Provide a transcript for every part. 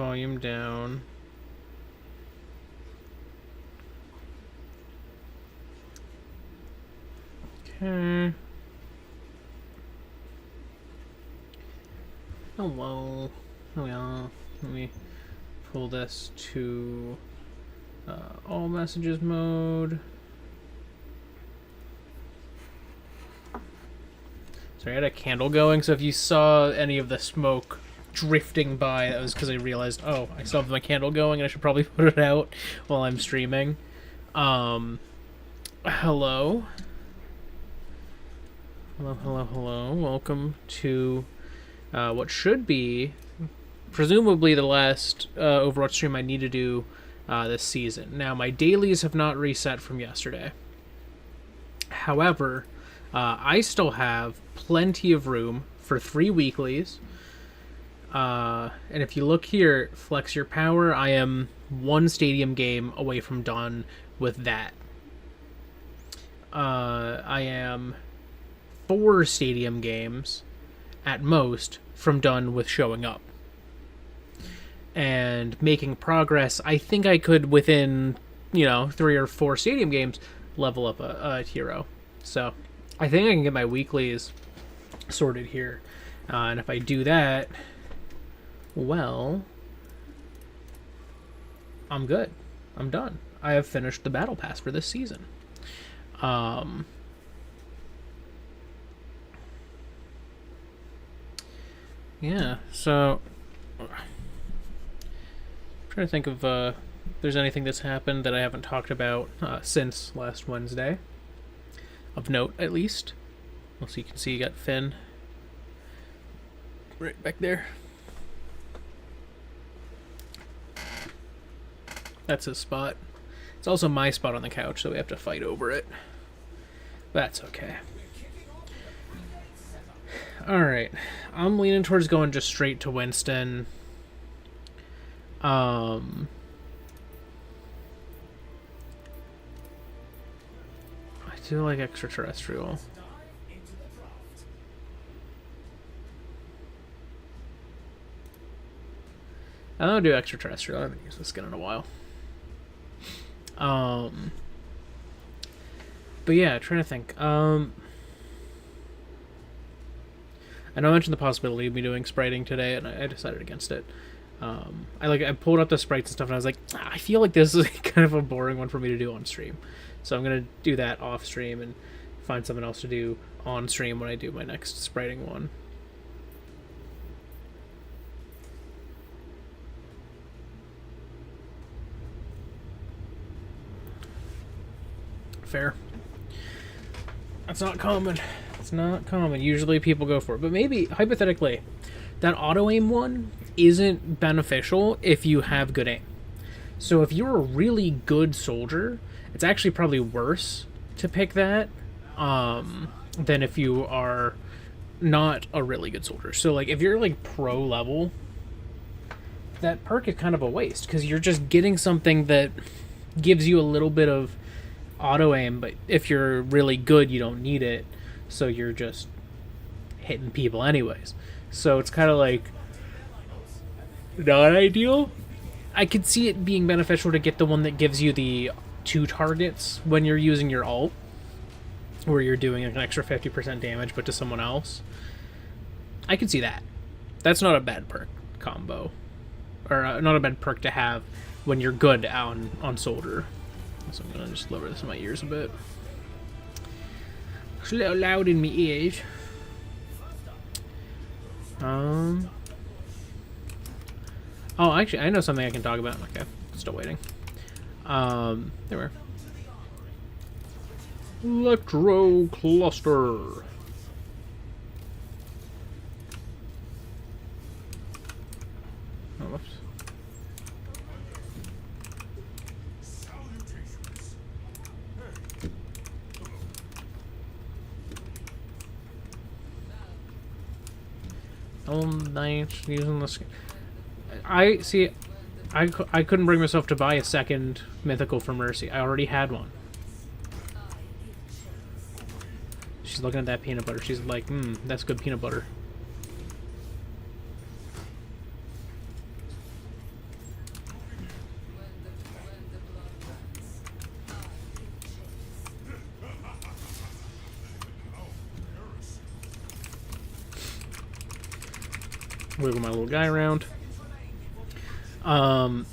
volume down. Okay. Hello. Oh yeah. Let me pull this to all messages mode. Sorry, I had a candle going, so if you saw any of the smoke drifting by, that was because I realized, oh, I still have my candle going and I should probably put it out while I'm streaming. Hello. Hello. Welcome to what should be, presumably, the last Overwatch stream I need to do this season. Now, my dailies have not reset from yesterday. However, I still have plenty of room for 3 weeklies. And if you look here, flex your power, I am 1 stadium game away from done with that. I am 4 stadium games at most from done with showing up. And making progress, I think I could, within, 3 or 4 stadium games, level up a hero. So I think I can get my weeklies sorted here. And if I do that, well, I'm good. I'm done. I have finished the battle pass for this season. Yeah, so I'm trying to think of if there's anything that's happened that I haven't talked about since last Wednesday. Of note, at least. Well, so you can see you got Finn right back there. That's his spot. It's also my spot on the couch, so we have to fight over it. That's okay. Alright. I'm leaning towards going just straight to Winston. I do like extraterrestrial. I'm gonna do extraterrestrial. I haven't used this skin in a while. But yeah, trying to think. I know I mentioned the possibility of me doing spriting today, and I decided against it. I pulled up the sprites and stuff, and I was like, I feel like this is kind of a boring one for me to do on stream. So I'm gonna do that off stream and find something else to do on stream when I do my next spriting one. Fair. That's not common. It's not common. Usually people go for it. But maybe, hypothetically, that auto-aim one isn't beneficial if you have good aim. So if you're a really good soldier, it's actually probably worse to pick that than if you are not a really good soldier. So like if you're like pro level, that perk is kind of a waste because you're just getting something that gives you a little bit of auto aim, but if you're really good, you don't need it, so you're just hitting people anyways. So it's kind of like not ideal. I could see it being beneficial to get the one that gives you the 2 targets when you're using your ult, where you're doing an extra 50% damage but to someone else. I could see that. That's not a bad perk combo, or not a bad perk to have when you're good on soldier. So I'm gonna just lower this in my ears a bit. It's a little loud in my ears. Oh, actually, I know something I can talk about. Okay, still waiting. There we are. Electro cluster. Oh, whoops. Oh, nice. Using this. I see. I couldn't bring myself to buy a second mythical for Mercy. I already had one. She's looking at that peanut butter. She's like, that's good peanut butter. Wiggle my little guy around. What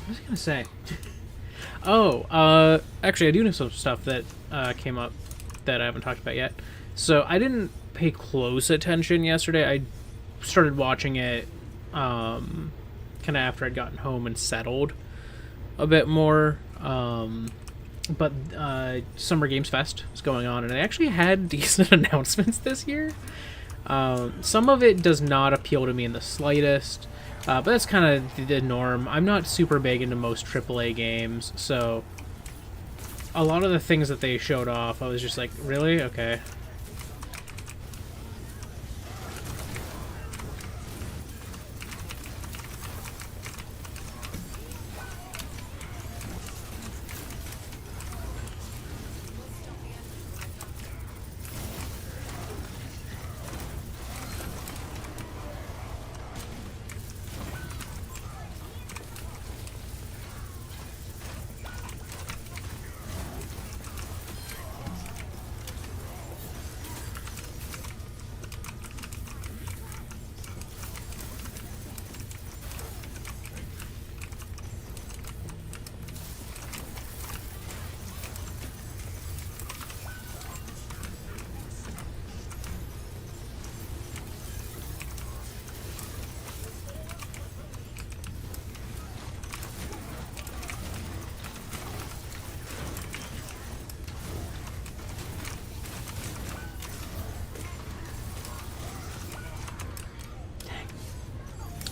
was I gonna say? Oh, actually, I do know some stuff that came up that I haven't talked about yet. So I didn't pay close attention yesterday. I started watching it kind of after I'd gotten home and settled a bit more. But Summer Games Fest is going on, and they actually had decent announcements this year. Some of it does not appeal to me in the slightest. But that's kind of the norm. I'm not super big into most AAA games, so a lot of the things that they showed off, I was just like, really? Okay.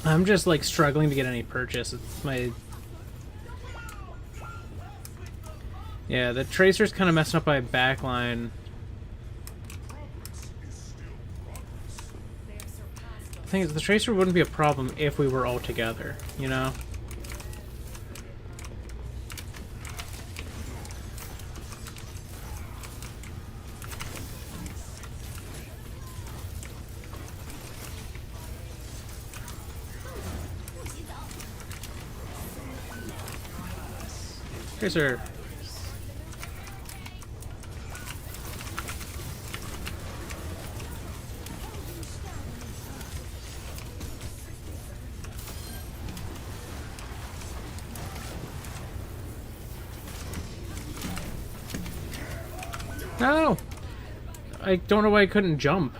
I'm just like struggling to get any purchase. It's my... Yeah, the Tracer's kind of messing up my backline. The thing is, the Tracer wouldn't be a problem if we were all together, you know? Tracer. No! I don't know why I couldn't jump.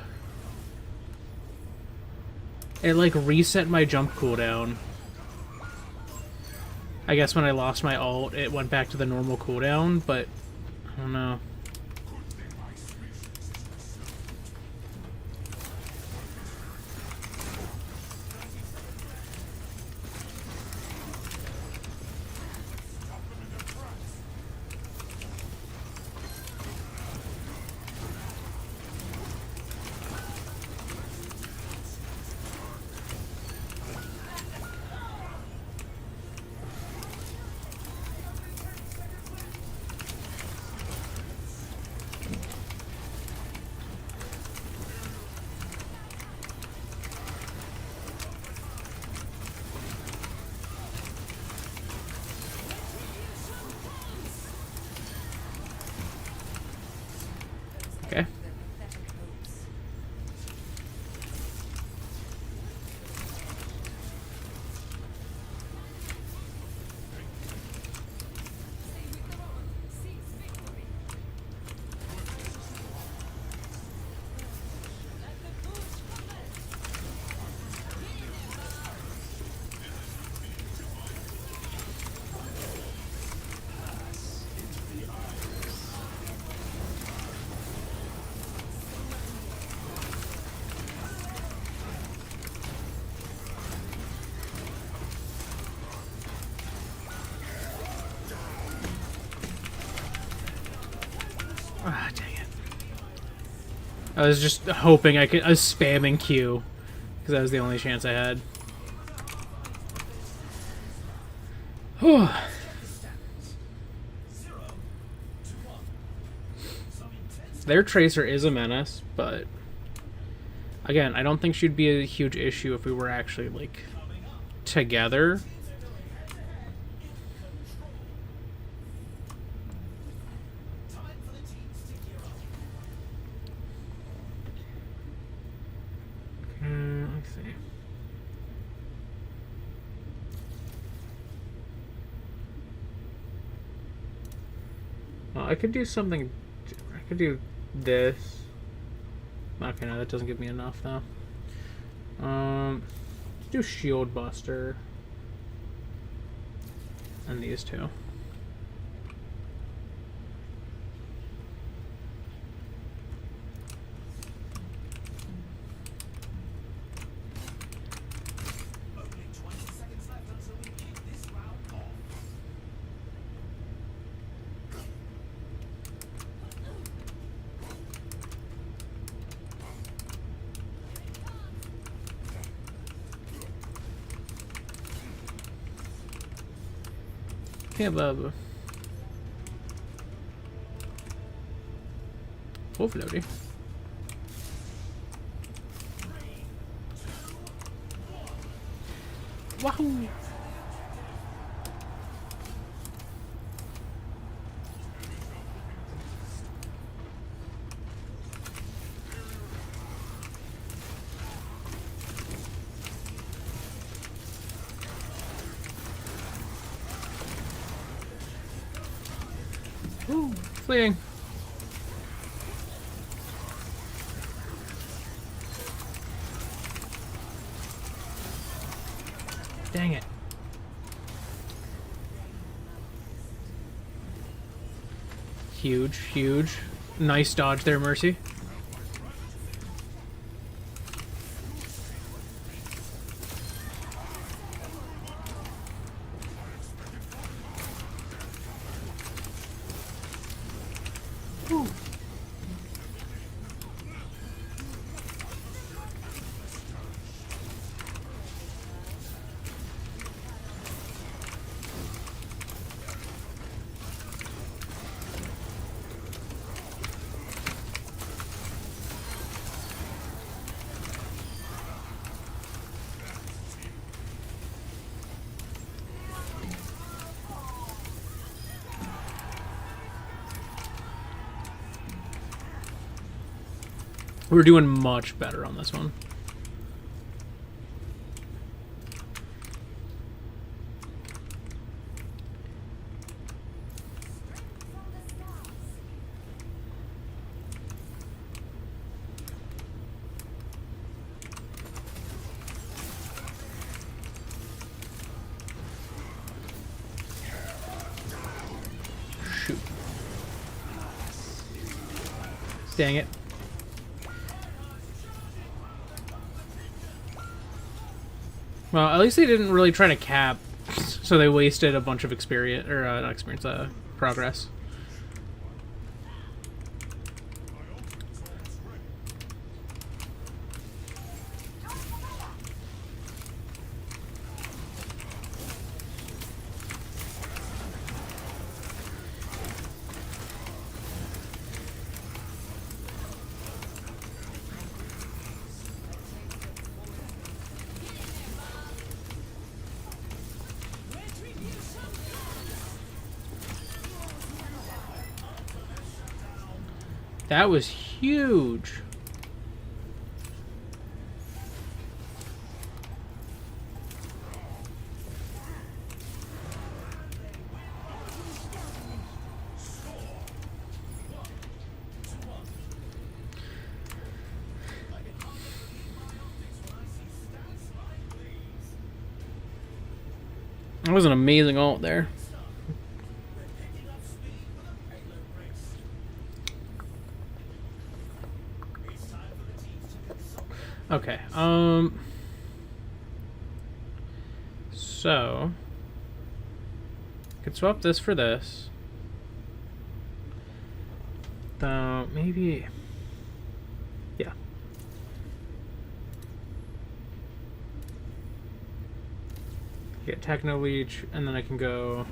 It like reset my jump cooldown. I guess when I lost my ult, it went back to the normal cooldown, but I don't know. Okay. Ah, dang it. I was just hoping I could... I was spamming Q. Because that was the only chance I had. Whew. Their Tracer is a menace, but... Again, I don't think she'd be a huge issue if we were actually, like, together. Let's see. I could do something. I could do this. Okay, no, that doesn't give me enough though. Let's do Shield Buster. And these two. Yeah, Bubba. Overloaded. Wahoo! Ooh, fleeing. Dang it. Huge, huge. Nice dodge there, Mercy. Ooh. We're doing much better on this one. Shoot. Dang it. Well, at least they didn't really try to cap, so they wasted a bunch of experience, or not experience, progress. That was huge. That was an amazing ult there. Okay, so I could swap this for this. Though maybe, yeah. Get Techno Leech, and then I can go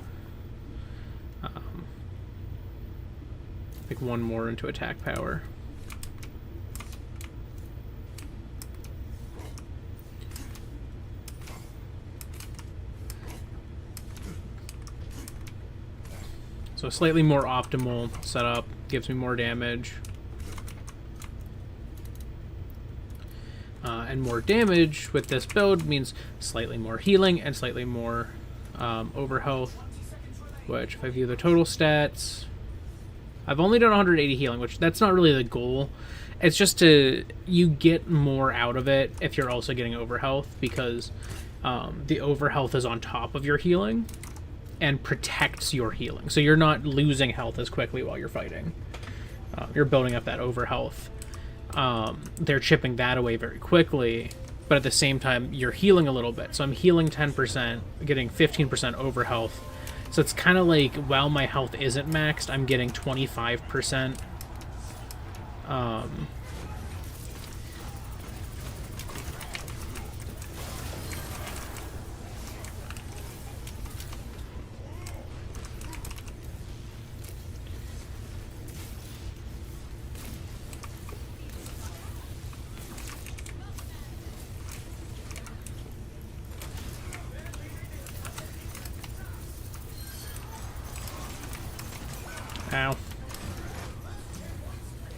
like one more into attack power. So slightly more optimal setup, gives me more damage. And more damage with this build means slightly more healing and slightly more over health, which if I view the total stats, I've only done 180 healing, which that's not really the goal. It's just you get more out of it if you're also getting overhealth, because the overhealth is on top of your healing and protects your healing. So you're not losing health as quickly while you're fighting. You're building up that overhealth. They're chipping that away very quickly, but at the same time, you're healing a little bit. So I'm healing 10%, getting 15% overhealth. So it's kind of like, while my health isn't maxed, I'm getting 25%. Ow.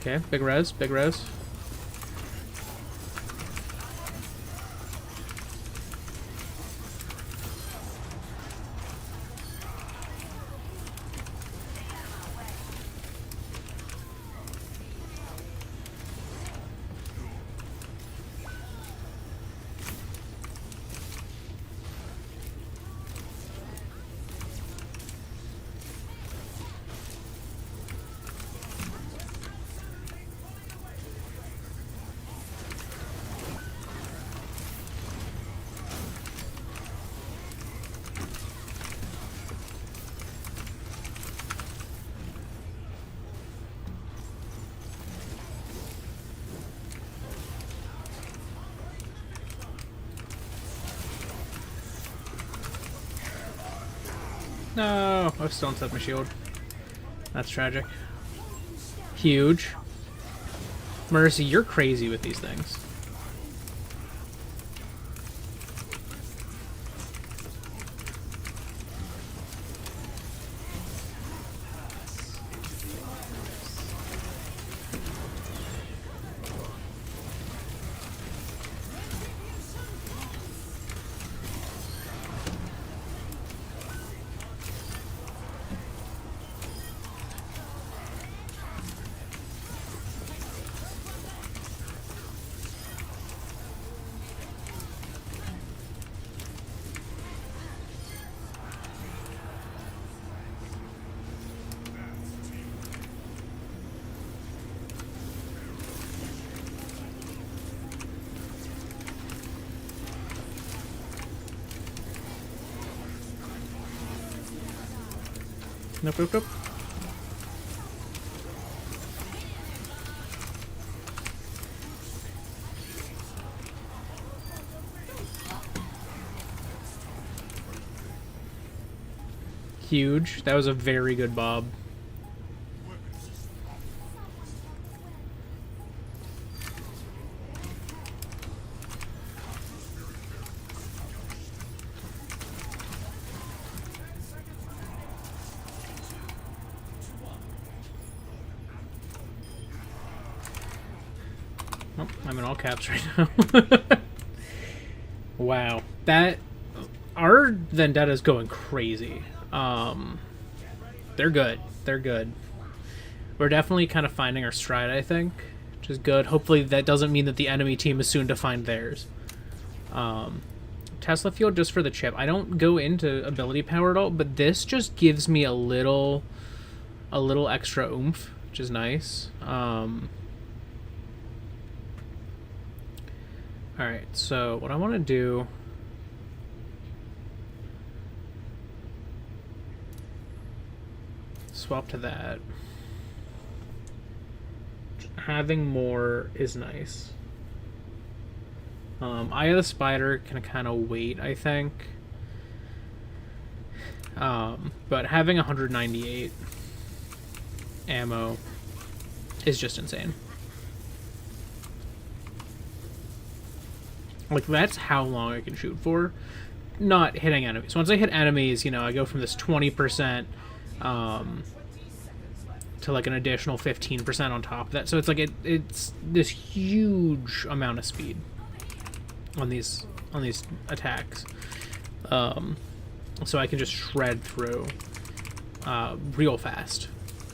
Okay, big res, big res. No, I still unset my shield. That's tragic. Huge. Mercy, you're crazy with these things. Nope, nope, nope. Huge. That was a very good bob. Oh, I'm in all caps right now. Wow. Our Vendetta's going crazy. They're good. They're good. We're definitely kind of finding our stride, I think, which is good. Hopefully that doesn't mean that the enemy team is soon to find theirs. Tesla field just for the chip. I don't go into ability power at all, but this just gives me a little extra oomph, which is nice. Alright, so what I want to do... swap to that. Having more is nice. Eye of the Spider can kind of wait, I think. But having 198 ammo is just insane. Like, that's how long I can shoot for. Not hitting enemies. Once I hit enemies, you know, I go from this 20% to like an additional 15% on top of that. So it's like it's this huge amount of speed on these attacks. So I can just shred through real fast.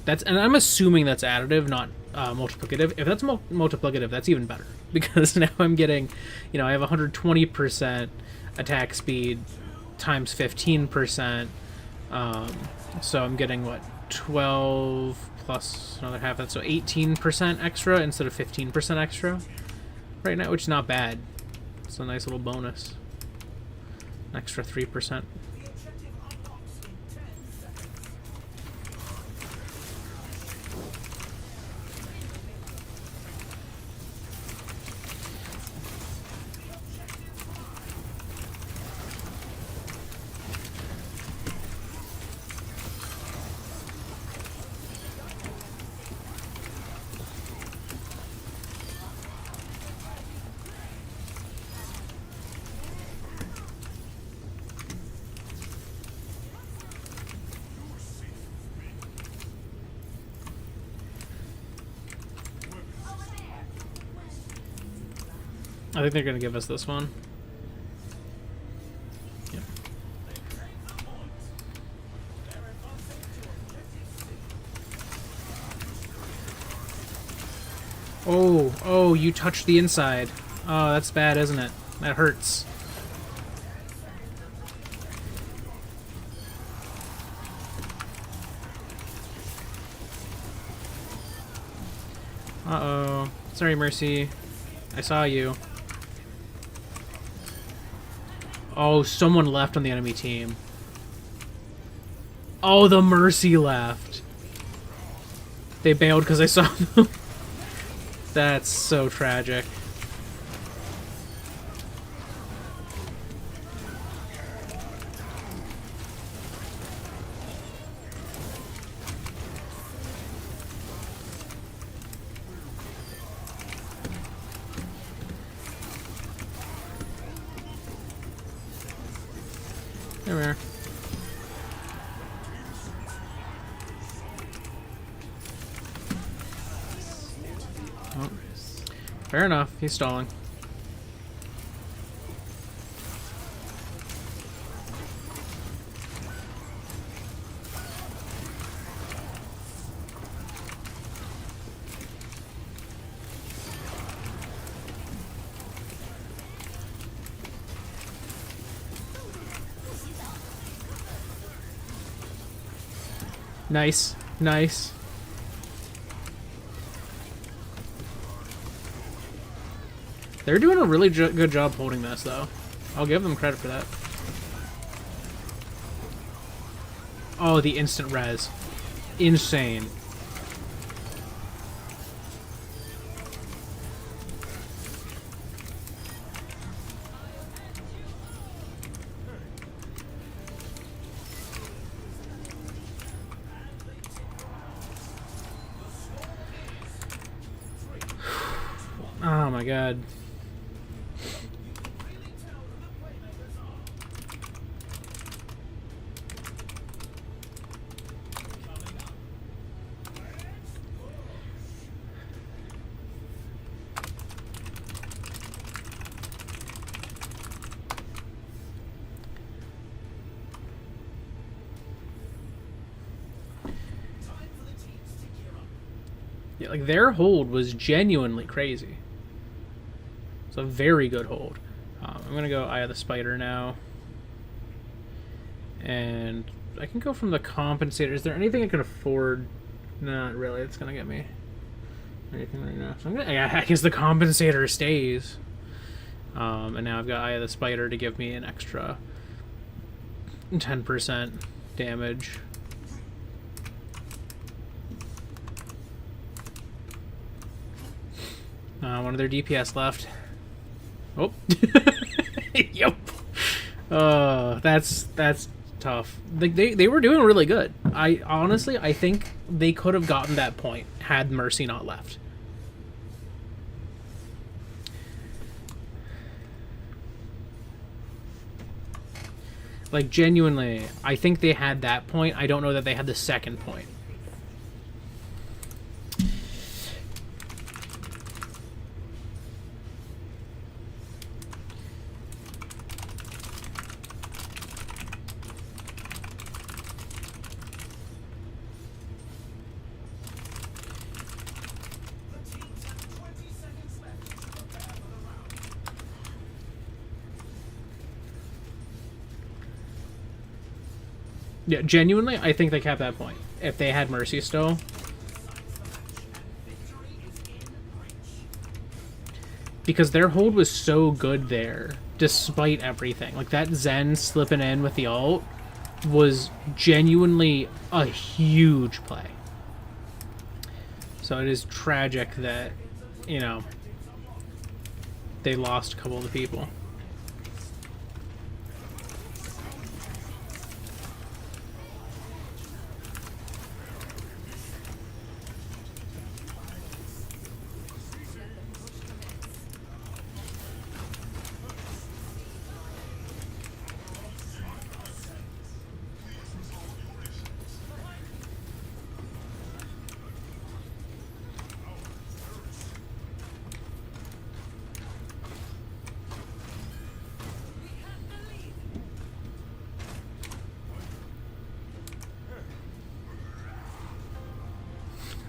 and I'm assuming that's additive, not multiplicative. If that's multiplicative, that's even better, because now I'm getting, I have 120% attack speed times 15%. So I'm getting what, 12 plus another half. That's so 18% extra instead of 15% extra right now, which is not bad. It's a nice little bonus. An extra 3%. I think they're going to give us this one. Yep. Oh, you touched the inside. Oh, that's bad, isn't it? That hurts. Uh-oh. Sorry, Mercy. I saw you. Oh, someone left on the enemy team. Oh, the Mercy left. They bailed because I saw them. That's so tragic. There we are. Oh. Fair enough, he's stalling. Nice, nice. They're doing a really good job holding this, though. I'll give them credit for that. Oh, the instant res. Insane. Oh my god. Yeah, like their hold was genuinely crazy. It's a very good hold. I'm gonna go Eye of the Spider now. And I can go from the compensator. Is there anything I can afford? Not really. It's gonna get me anything right now. So I'm gonna, I guess the compensator stays. And now I've got Eye of the Spider to give me an extra 10% damage. One of their DPS left. Oh. Yep. That's tough. They were doing really good. I think they could have gotten that point had Mercy not left. Like, genuinely, I think they had that point. I don't know that they had the second point. Yeah, genuinely, I think they kept that point. If they had Mercy still. Because their hold was so good there, despite everything. Like, that Zen slipping in with the ult was genuinely a huge play. So it is tragic that, you know, they lost a couple of the people.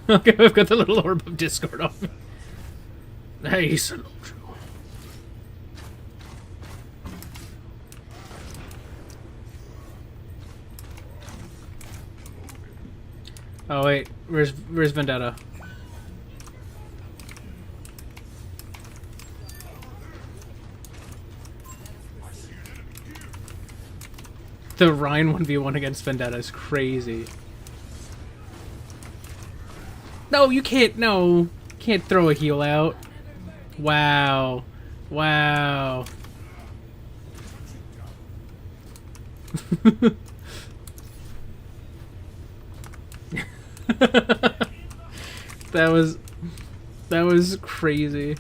Okay, I've got the little orb of Discord on me. Nice. Oh wait, where's Vendetta? The Ryan 1v1 against Vendetta is crazy. No, you can't. No, can't throw a heal out. Wow, wow. that was crazy.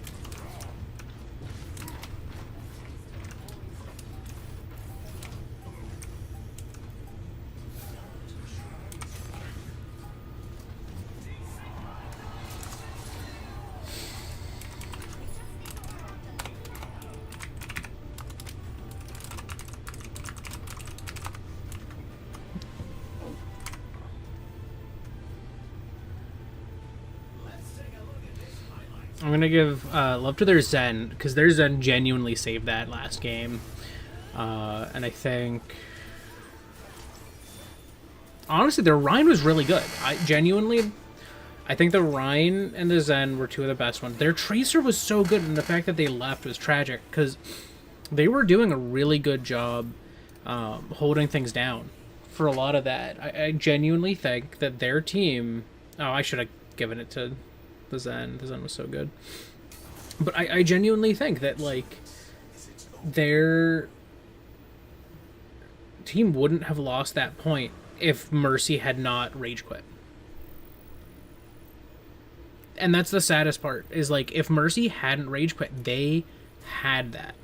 I'm gonna give love to their Zen, because their Zen genuinely saved that last game. And I think... honestly, their Rhine was really good. I think the Rhine and the Zen were two of the best ones. Their Tracer was so good, and the fact that they left was tragic, because they were doing a really good job holding things down for a lot of that. I genuinely think that their team... oh, I should have given it to the Zen. The Zen was so good. But I genuinely think that, like, their team wouldn't have lost that point if Mercy had not rage quit. And that's the saddest part, is, like, if Mercy hadn't rage quit, they had that.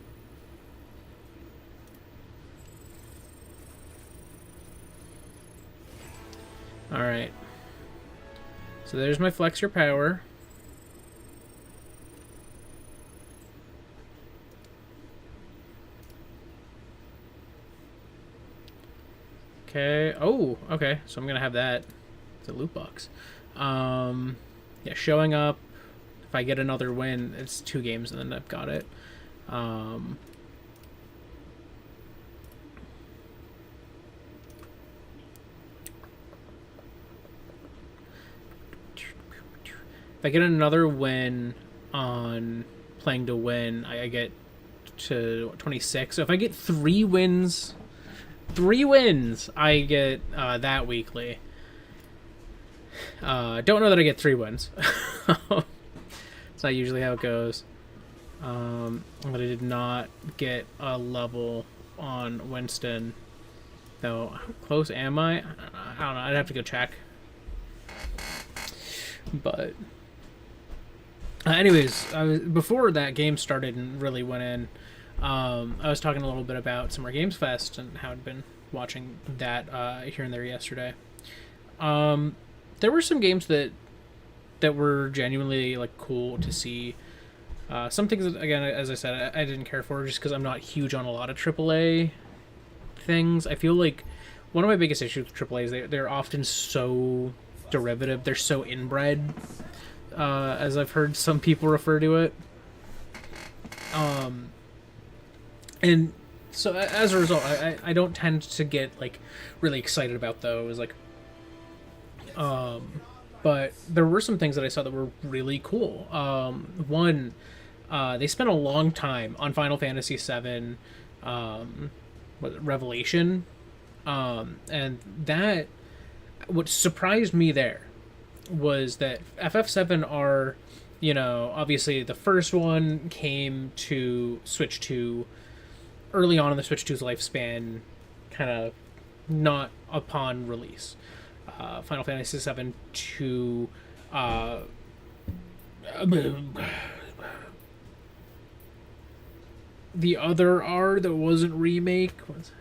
Alright. So there's my flex your power. Okay. Oh, okay. So I'm gonna have that. It's a loot box. Yeah, showing up. If I get another win, it's 2 games and then I've got it. If I get another win on playing to win, I get to 26. So if I get 3 wins, I get that weekly. Don't know that I get 3 wins. It's not usually how it goes. But I did not get a level on Winston. Though, how close am I? I don't know. I'd have to go check. But... anyways, before that game started and really went in, I was talking a little bit about Summer Games Fest and how I'd been watching that here and there yesterday. There were some games that were genuinely, like, cool to see. Some things that, again, as I said, I didn't care for just because I'm not huge on a lot of AAA things. I feel like one of my biggest issues with AAA is they're often so derivative. They're so inbred. As I've heard some people refer to it. And So as a result, I don't tend to get like really excited about those. Like, but there were some things that I saw that were really cool. One, they spent a long time on Final Fantasy VII, Revelation, and that what surprised me there was that FF7 are, obviously the first one came to Switch 2 early on in the Switch 2's lifespan, kind of not upon release. Final Fantasy VII to the other R that wasn't remake was.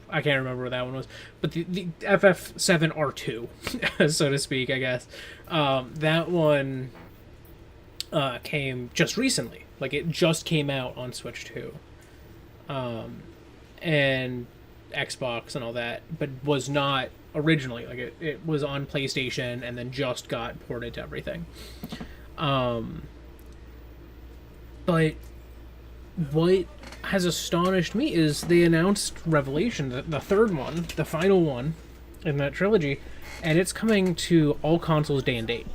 I can't remember what that one was, but the FF7R2, so to speak, I guess. That one came just recently. Like, it just came out on Switch 2. And Xbox and all that, but was not originally. Like, it was on PlayStation and then just got ported to everything. But what has astonished me is they announced Revelation, the third one, the final one in that trilogy, and it's coming to all consoles day and date.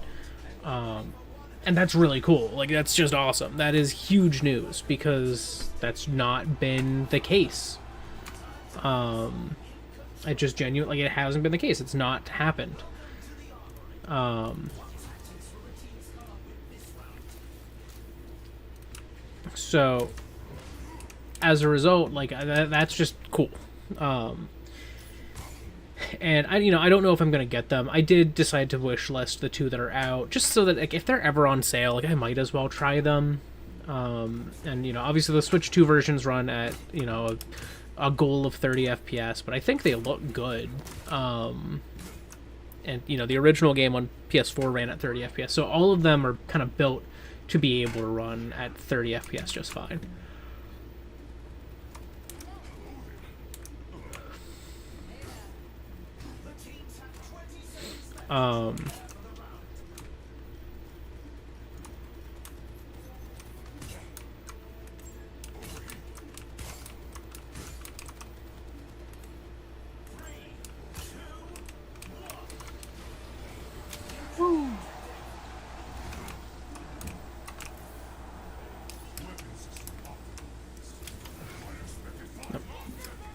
And that's really cool. Like, that's just awesome. That is huge news because that's not been the case. It just genuinely, like, it hasn't been the case. It's not happened. So as a result, like, that's just cool. And I don't know if I'm gonna get them. I did decide to wish list the two that are out, just so that, like, if they're ever on sale, like, I might as well try them. And obviously the Switch 2 versions run at a goal of 30 FPS, but I think they look good. And the original game on PS4 ran at 30 FPS, so all of them are kind of built to be able to run at 30 FPS just fine.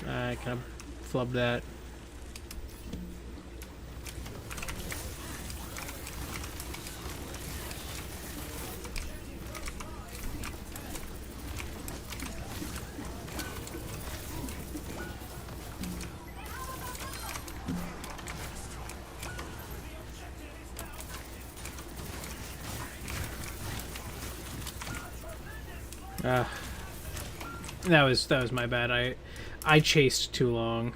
I kind of flubbed that. That was my bad. I chased too long.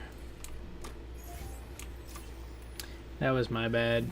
That was my bad.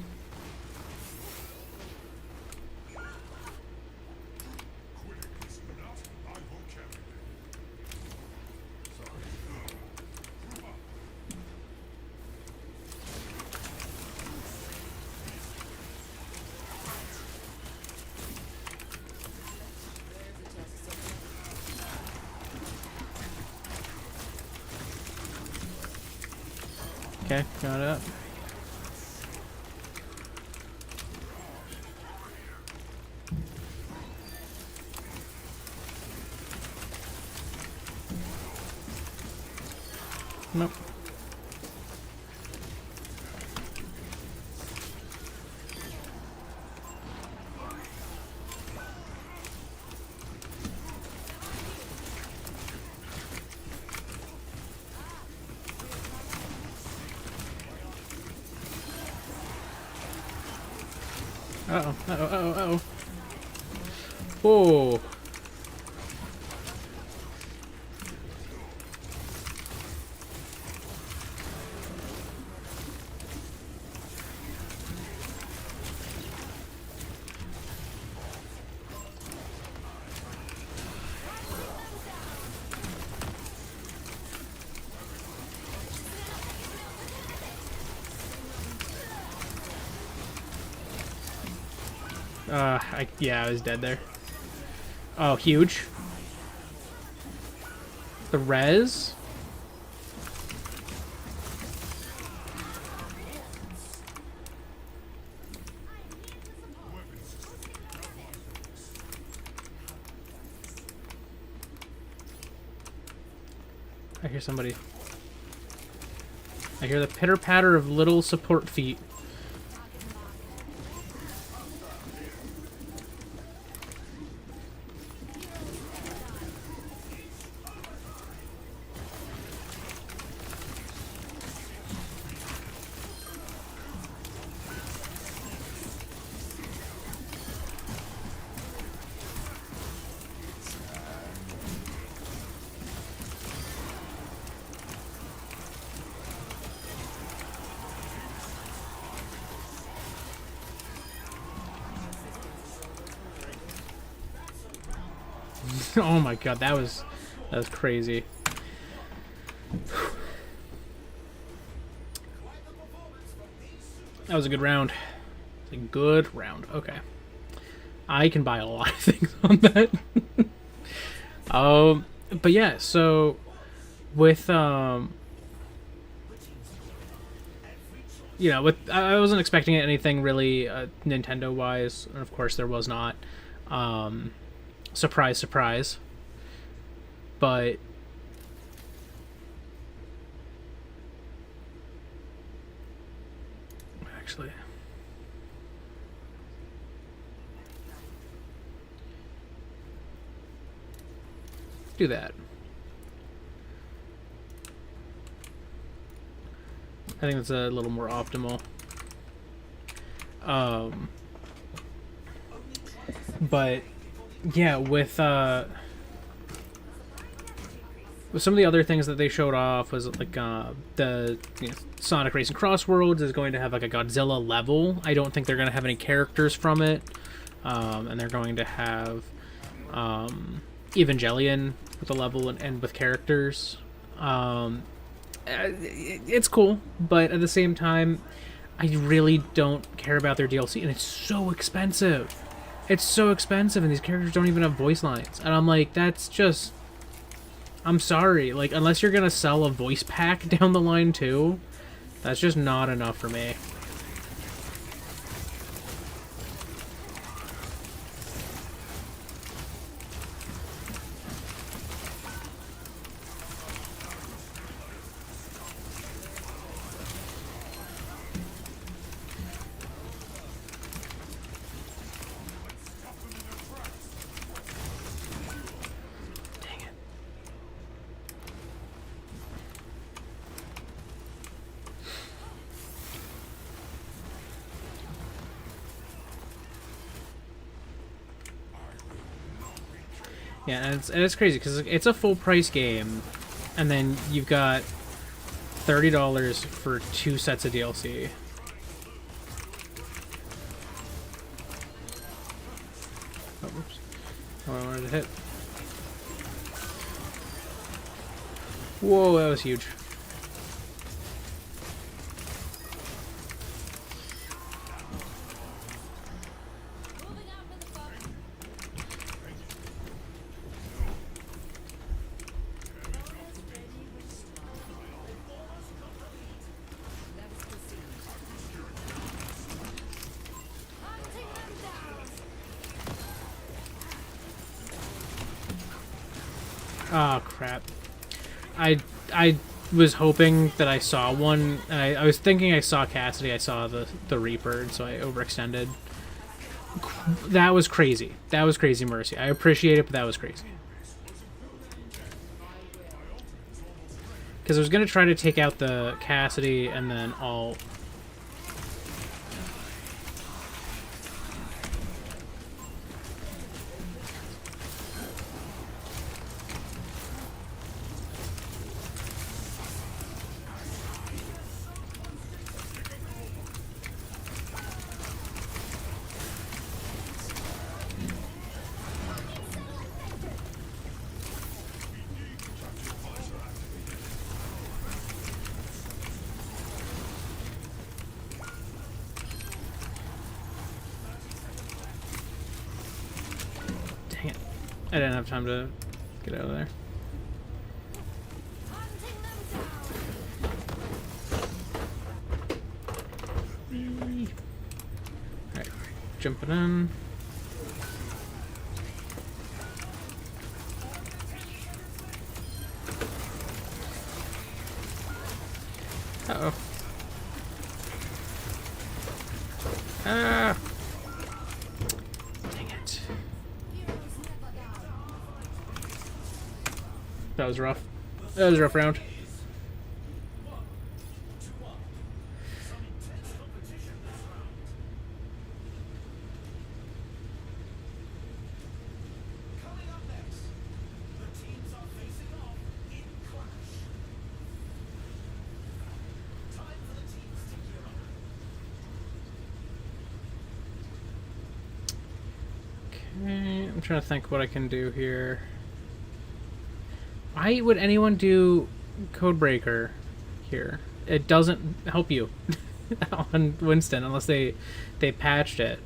Okay, got it up. Nope. Uh-oh, uh-oh, uh-oh, uh-oh. Whoa. Yeah, I was dead there. Oh, huge. The res. I hear somebody. I hear the pitter-patter of little support feet. Oh my god, that was crazy. That was a good round. It's a good round. Okay. I can buy a lot of things on that. But yeah, so with you know, I wasn't expecting anything really Nintendo wise, and of course there was not. Surprise, surprise. But actually, do that. I think that's a little more optimal. But yeah, with some of the other things that they showed off was like the Sonic Racing Cross Worlds is going to have like a Godzilla level. I don't think they're going to have any characters from it, and they're going to have Evangelion with a level and with characters. It's cool, but at the same time, I really don't care about their DLC, and it's so expensive. It's so expensive, and these characters don't even have voice lines. And I'm like, that's just... I'm sorry. Like, unless you're gonna sell a voice pack down the line, too, that's just not enough for me. Yeah, and it's crazy because it's a full price game, and then you've got $30 for 2 sets of DLC. Oh, whoops! Oh, I wanted to hit. Whoa, that was huge. Oh crap! I was hoping that I saw one, and I was thinking I saw Cassidy. I saw the Reaper, and so I overextended. That was crazy. That was crazy, Mercy. I appreciate it, but that was crazy. Because I was gonna try to take out the Cassidy, and then I'll. I didn't have time to get out of there. Alright, jumping in. Uh-oh. Ah! Dang it. That was rough. That was a rough round. I'm trying to think what I can do here. Why would anyone do Codebreaker here? It doesn't help you on Winston unless they patched it.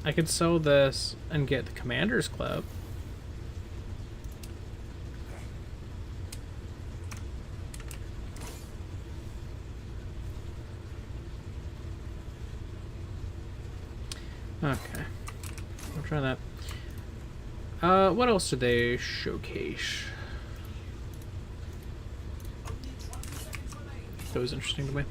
I could sell this and get the Commander's Club. Okay, I'll try that. What else did they showcase? That was interesting to me.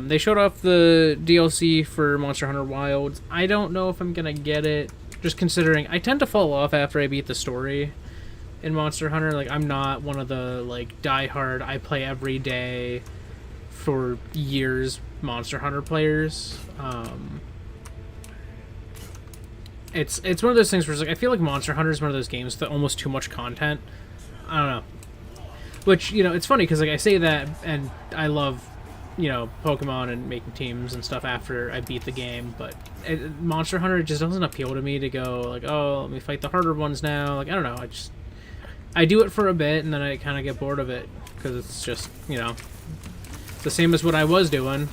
They showed off the DLC for Monster Hunter Wilds. I don't know if I'm gonna get it, just considering I tend to fall off after I beat the story in Monster Hunter. Like, I'm not one of the, like, diehard, I play every day for years Monster Hunter players. It's one of those things where it's like, I feel like Monster Hunter is one of those games that almost too much content. I don't know. Which, you know, it's funny because, like, I say that and I love, you know, Pokemon and making teams and stuff after I beat the game, but Monster Hunter just doesn't appeal to me to go, like, oh, let me fight the harder ones now. Like, I don't know. I do it for a bit and then I kind of get bored of it because it's just, you know, the same as what I was doing.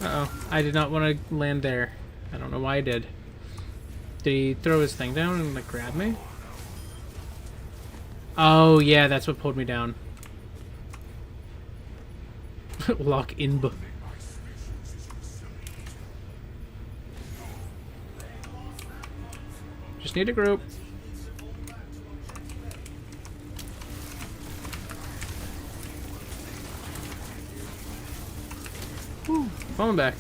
Uh-oh. I did not want to land there. I don't know why I did. Did he throw his thing down and, like, grab me? Oh, yeah, that's what pulled me down. Lock in. Just need a group. Whew, falling back.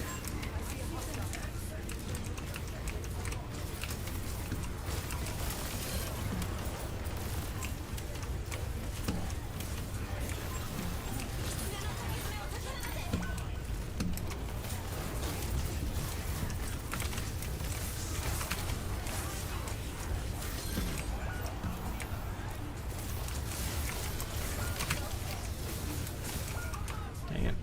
Dang it.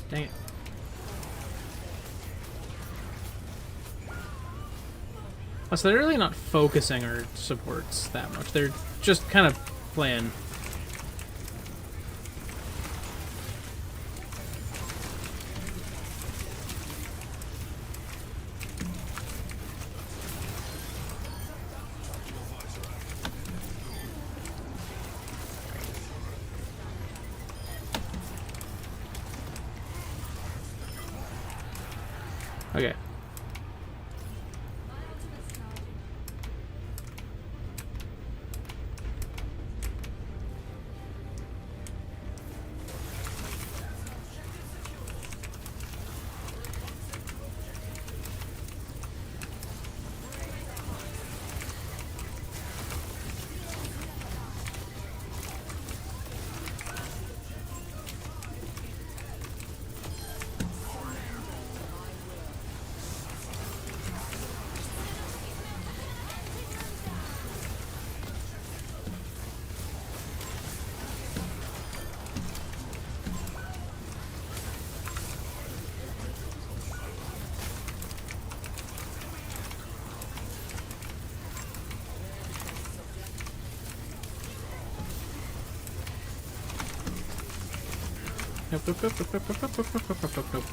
Dang it. Oh, so they're really not focusing our supports that much. They're just kind of playing. Okay. Nope, nope, nope, nope, nope, nope, nope, nope, nope, nope, nope.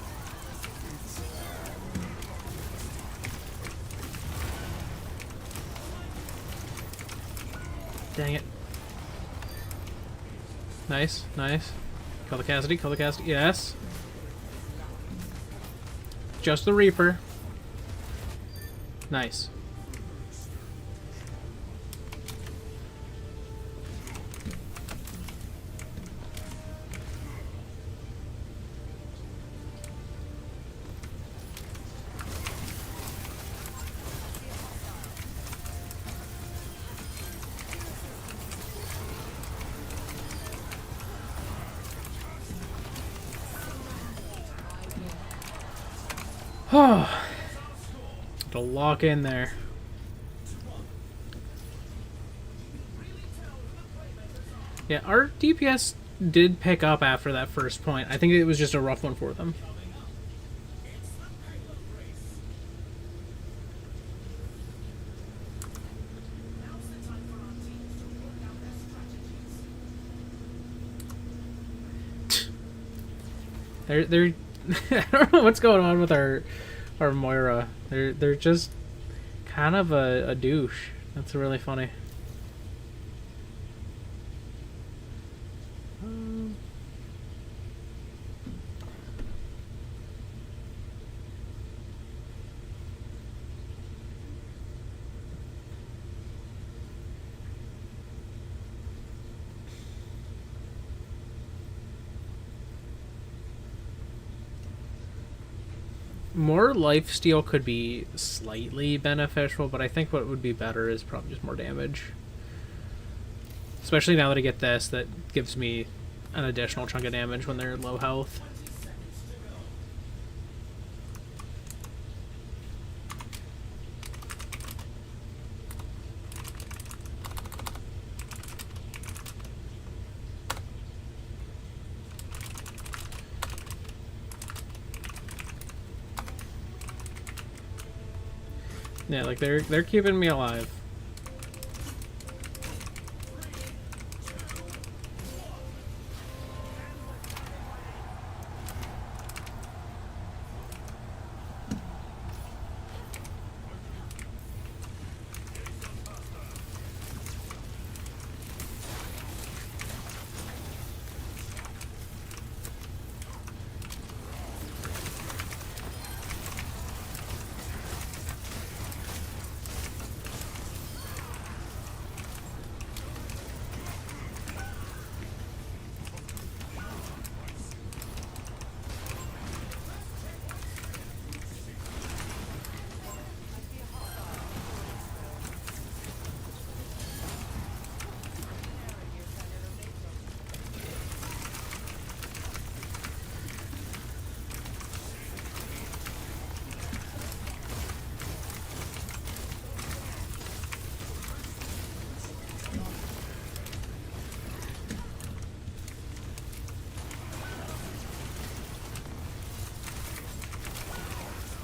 Dang it. Nice, nice. Kill the Cassidy, kill the Cassidy. Yes. Just the Reaper. Nice. Oh, to lock in there. Yeah, our DPS did pick up after that first point. I think it was just a rough one for them. They're I don't know what's going on with our Moira. They're just kind of a douche. That's really funny. More lifesteal could be slightly beneficial, but I think what would be better is probably just more damage. Especially now that I get this, that gives me an additional chunk of damage when they're low health. Yeah, like they're keeping me alive.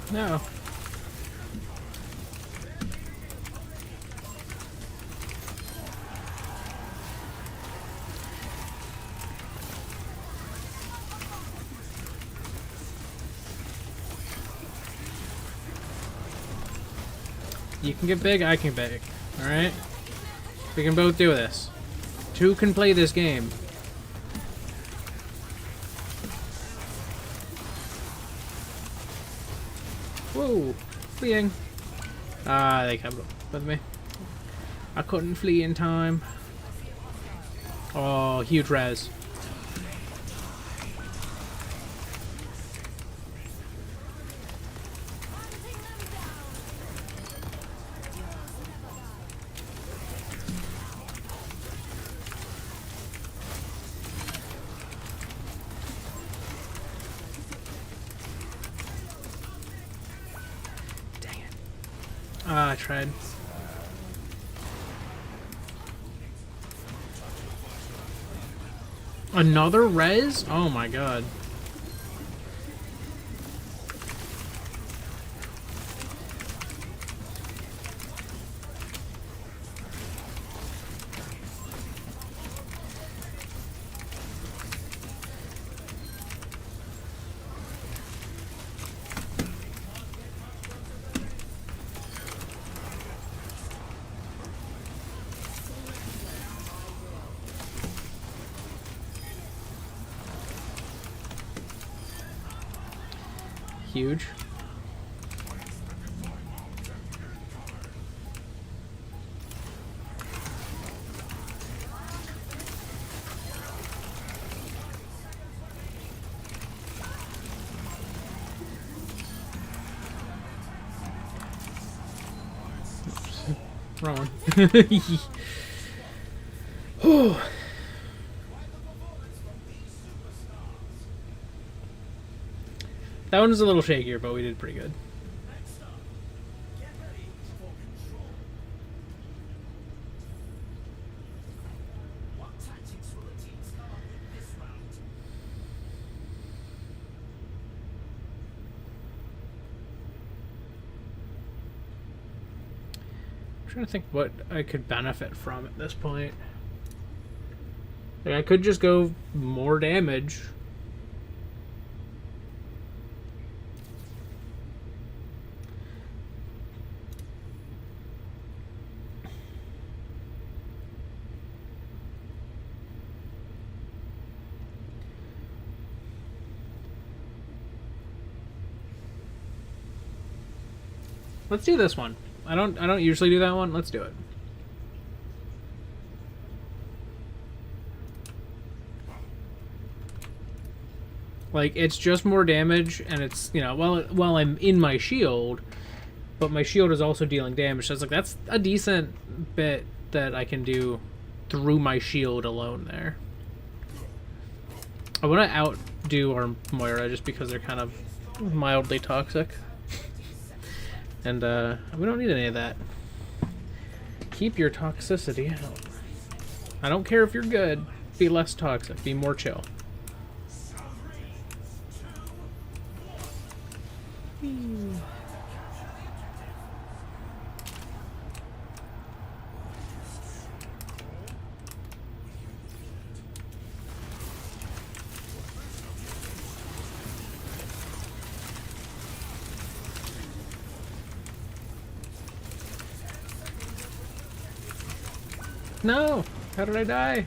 No. You can get big, I can get big. Alright? We can both do this. Two can play this game. Whoa! Fleeing. Ah, they came up with me. I couldn't flee in time. Oh, huge res. Ah, I tried. Another res? Oh my god. huge. Wrong one. That one was a little shakier, but we did pretty good. I'm trying to think what I could benefit from at this point. Like, I could just go more damage. Let's do this one. I don't usually do that one. Let's do it. Like, it's just more damage, and it's, you know, while I'm in my shield, but my shield is also dealing damage. So it's like, that's a decent bit that I can do through my shield alone there. I want to outdo our Moira just because they're kind of mildly toxic. And we don't need any of that. Keep your toxicity out. I don't care if you're good. Be less toxic. Be more chill. No! How did I die?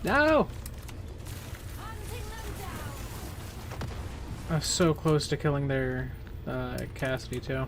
No! I was so close to killing their Cassidy too.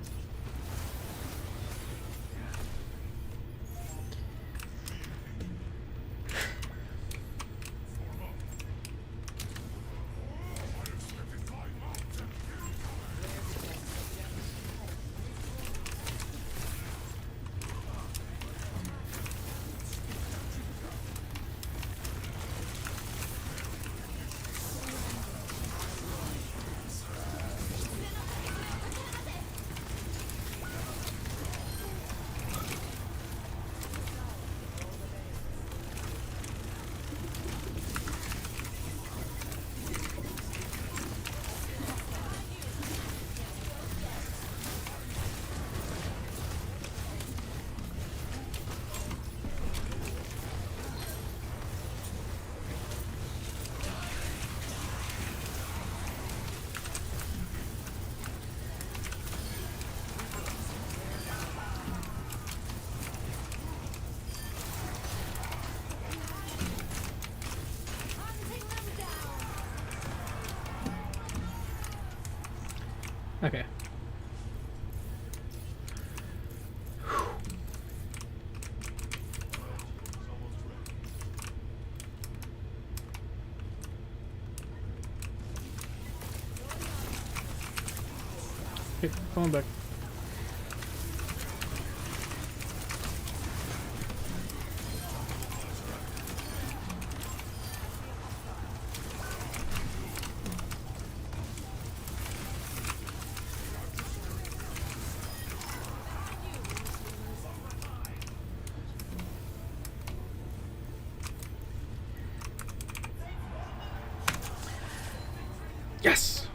Okay. Okay, falling back.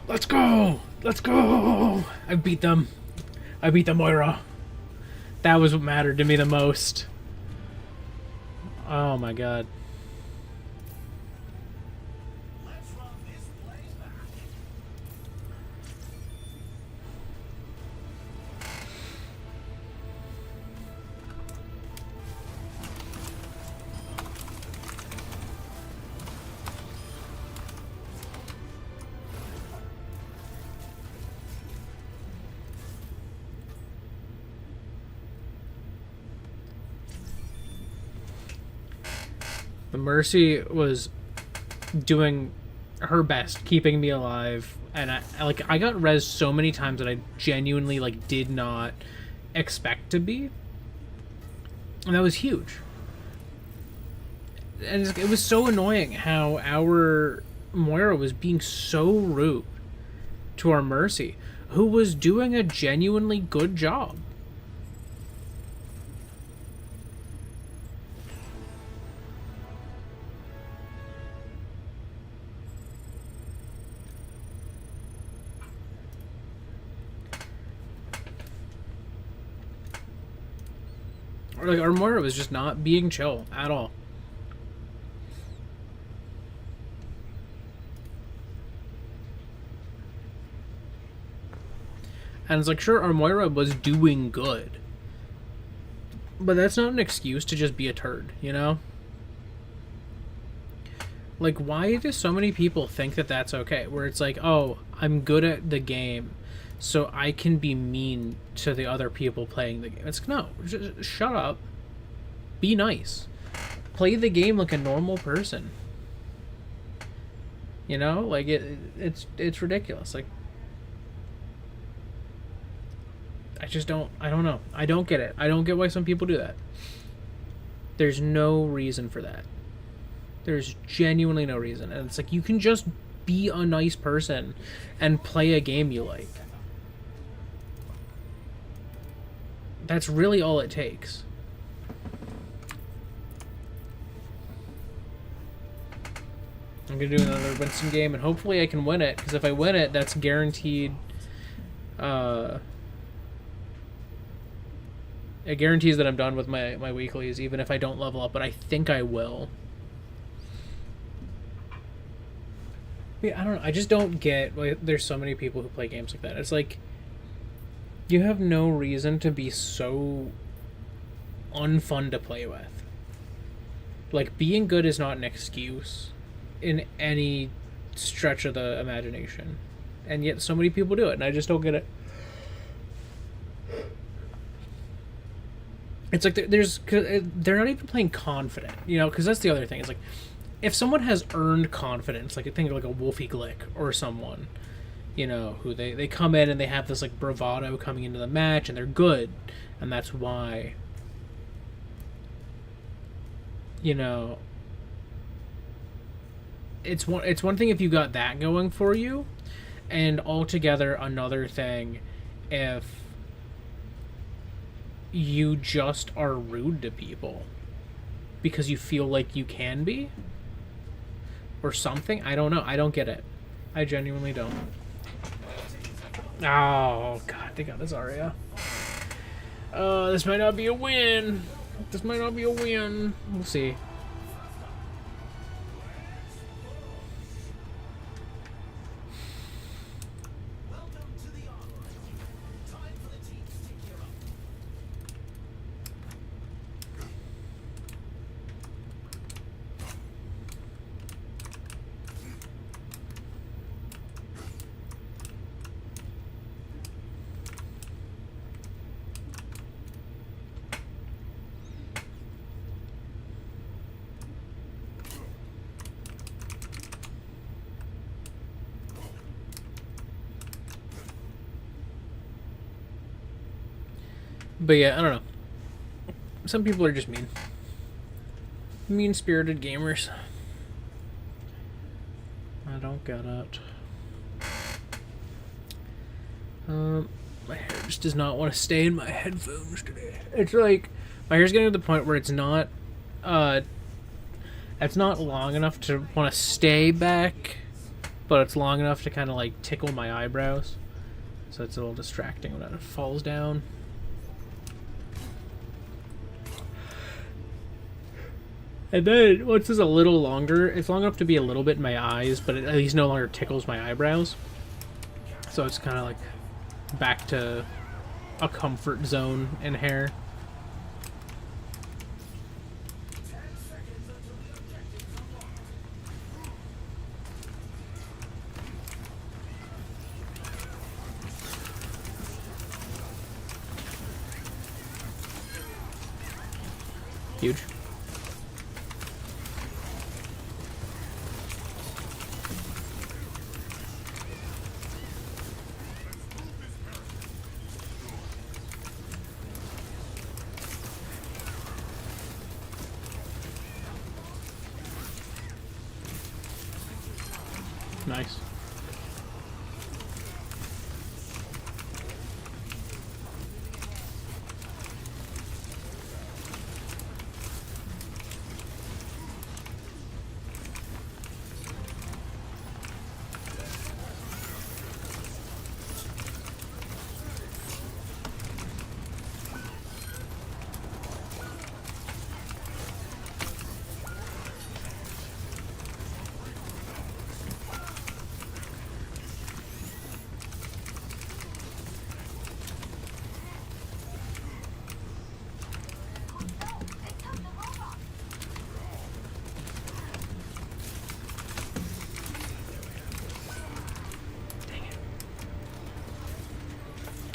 Let's go! Let's go! I beat them. I beat the Moira. That was what mattered to me the most. Oh my god. The Mercy was doing her best, keeping me alive, and I got res so many times that I genuinely like did not expect to be, and that was huge. And it was so annoying how our Moira was being so rude to our Mercy, who was doing a genuinely good job. Like, our Moira was just not being chill at all. And it's like, sure, our Moira was doing good, but that's not an excuse to just be a turd, you know? Like, why do so many people think that that's okay? Where it's like, oh, I'm good at the game, so I can be mean to the other people playing the game. It's no, just shut up. Be nice. Play the game like a normal person. You know, like it's ridiculous. Like, I don't know. I don't get it. I don't get why some people do that. There's no reason for that. There's genuinely no reason. And it's like, you can just be a nice person and play a game you like. That's really all it takes. I'm going to do another Winston game, and hopefully I can win it, because if I win it, that's guaranteed... it guarantees that I'm done with my weeklies, even if I don't level up, but I think I will. Yeah, I don't know. I just don't get why there's so many people who play games like that. It's like, you have no reason to be so unfun to play with. Like, being good is not an excuse in any stretch of the imagination. And yet so many people do it, and I just don't get it. It's like they're not even playing confident, you know, because that's the other thing. It's like, if someone has earned confidence, like, think of like a Wolfie Glick or someone, you know, who they come in and they have this like bravado coming into the match and they're good, and that's why, you know, it's one thing if you got that going for you, and altogether another thing if you just are rude to people because you feel like you can be or something. I don't know. I don't get it. I genuinely don't. Oh god, they got this Zarya. This might not be a win. This might not be a win. We'll see. But yeah, I don't know. Some people are just mean. Mean-spirited gamers. I don't get it. My hair just does not want to stay in my headphones today. It's like, my hair's getting to the point where it's not long enough to want to stay back but it's long enough to kind of like tickle my eyebrows. So it's a little distracting when it falls down. And then once it's a little longer, it's long enough to be a little bit in my eyes, but it at least no longer tickles my eyebrows. So it's kind of like back to a comfort zone in hair. Huge. Nice.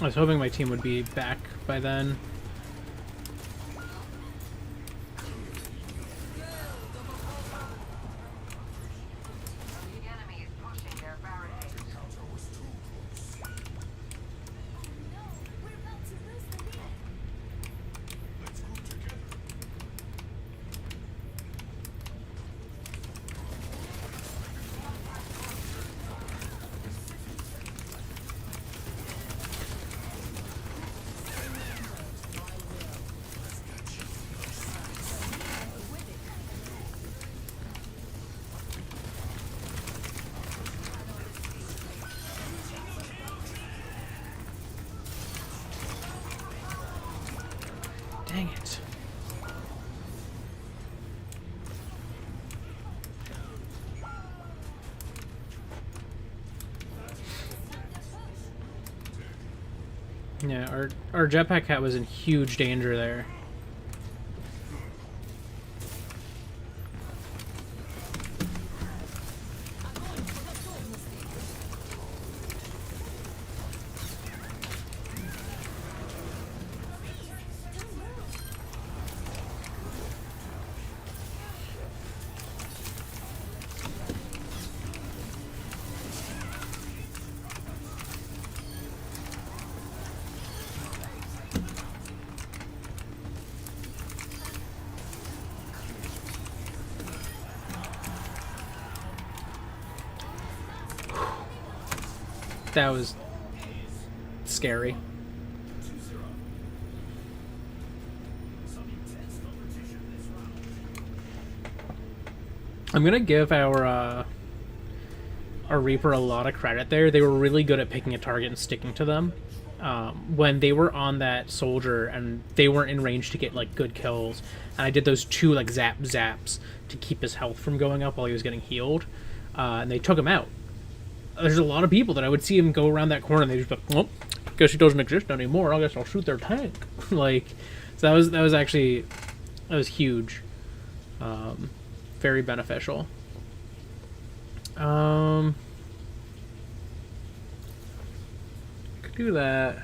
I was hoping my team would be back by then. Dang it. Yeah, our jetpack cat was in huge danger there. That was scary. I'm gonna give our Reaper a lot of credit there. They were really good at picking a target and sticking to them. When they were on that soldier and they weren't in range to get like good kills, and I did those two like zaps to keep his health from going up while he was getting healed, and they took him out. There's a lot of people that I would see him go around that corner and they just be like, well, guess he doesn't exist anymore. I guess I'll shoot their tank. Like, so that was huge. Very beneficial. Could do that.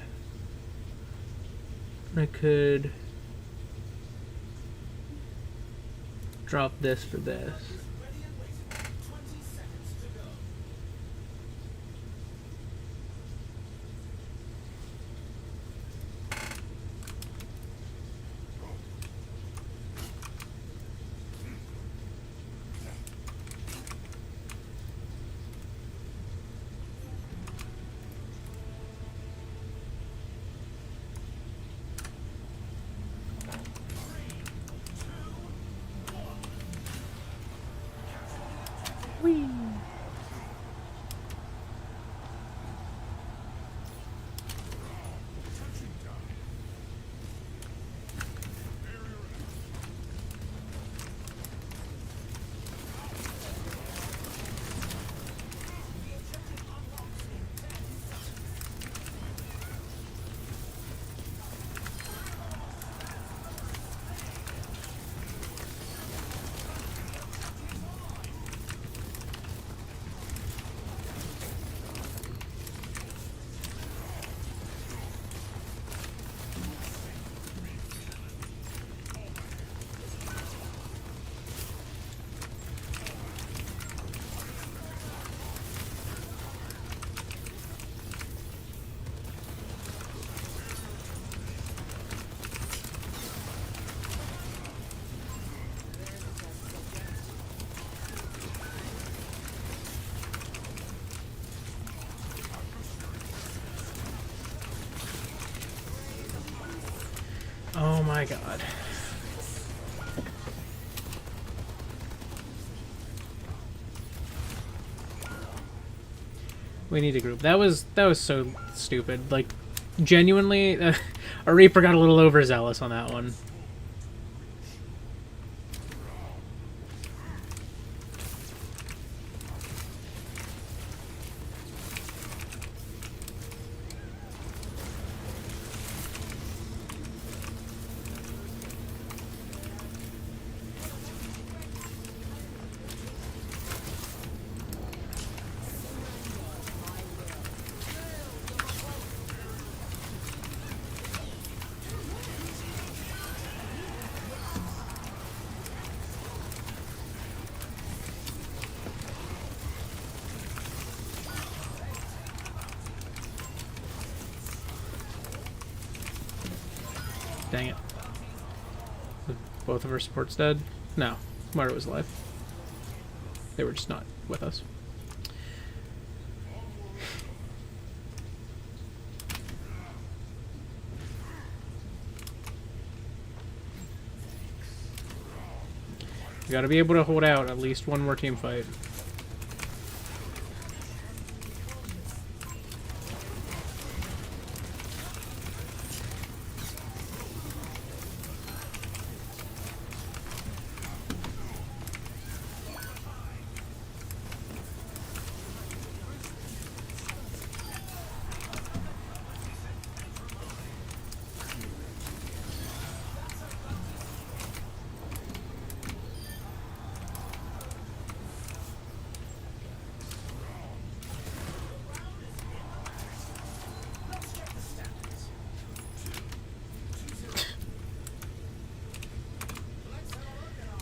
I could drop this for this. Oh my god. We need a group. That was so stupid. Like, genuinely, a Reaper got a little overzealous on that one. Dang it. Both of our supports dead? No. Mara was alive. They were just not with us. We gotta be able to hold out at least one more team fight.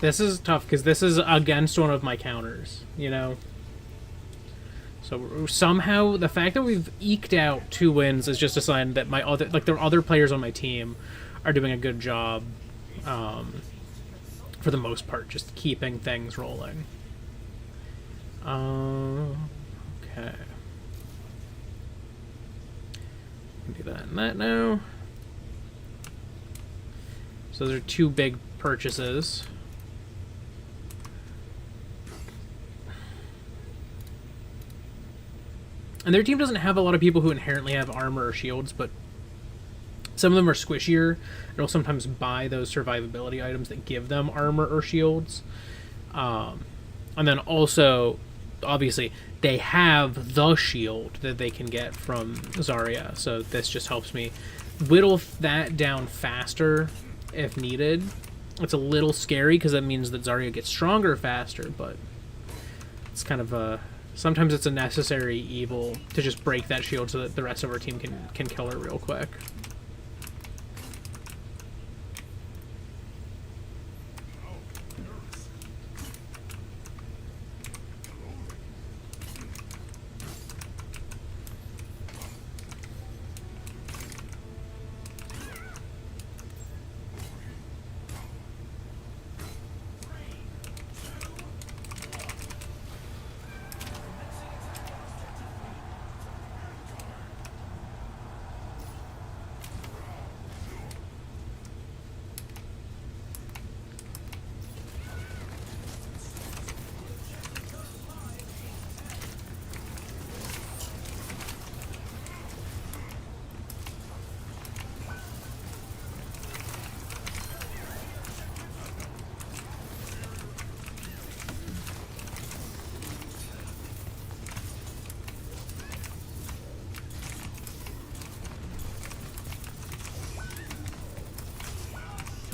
This is tough because this is against one of my counters, you know? So somehow the fact that we've eked out 2 wins is just a sign that my other, like, the other players on my team are doing a good job, for the most part, just keeping things rolling. Okay. Do that and that now. So those are 2 big purchases. And their team doesn't have a lot of people who inherently have armor or shields, but some of them are squishier and will sometimes buy those survivability items that give them armor or shields. And then also, obviously, they have the shield that they can get from Zarya, so this just helps me whittle that down faster if needed. It's a little scary because that means that Zarya gets stronger faster, but it's kind of a... Sometimes it's a necessary evil to just break that shield so that the rest of our team can kill her real quick.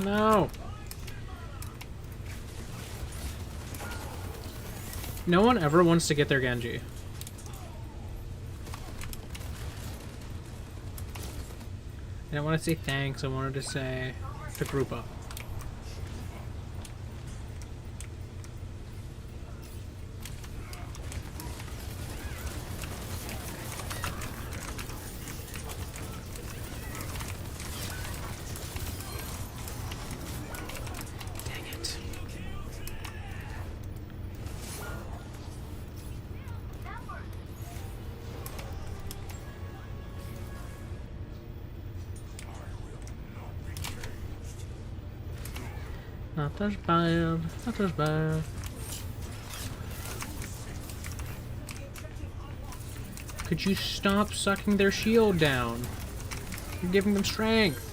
No. No one ever wants to get their Genji. I didn't want to say thanks, I wanted to say to group up. Not as bad. Not as bad. Could you stop sucking their shield down? You're giving them strength.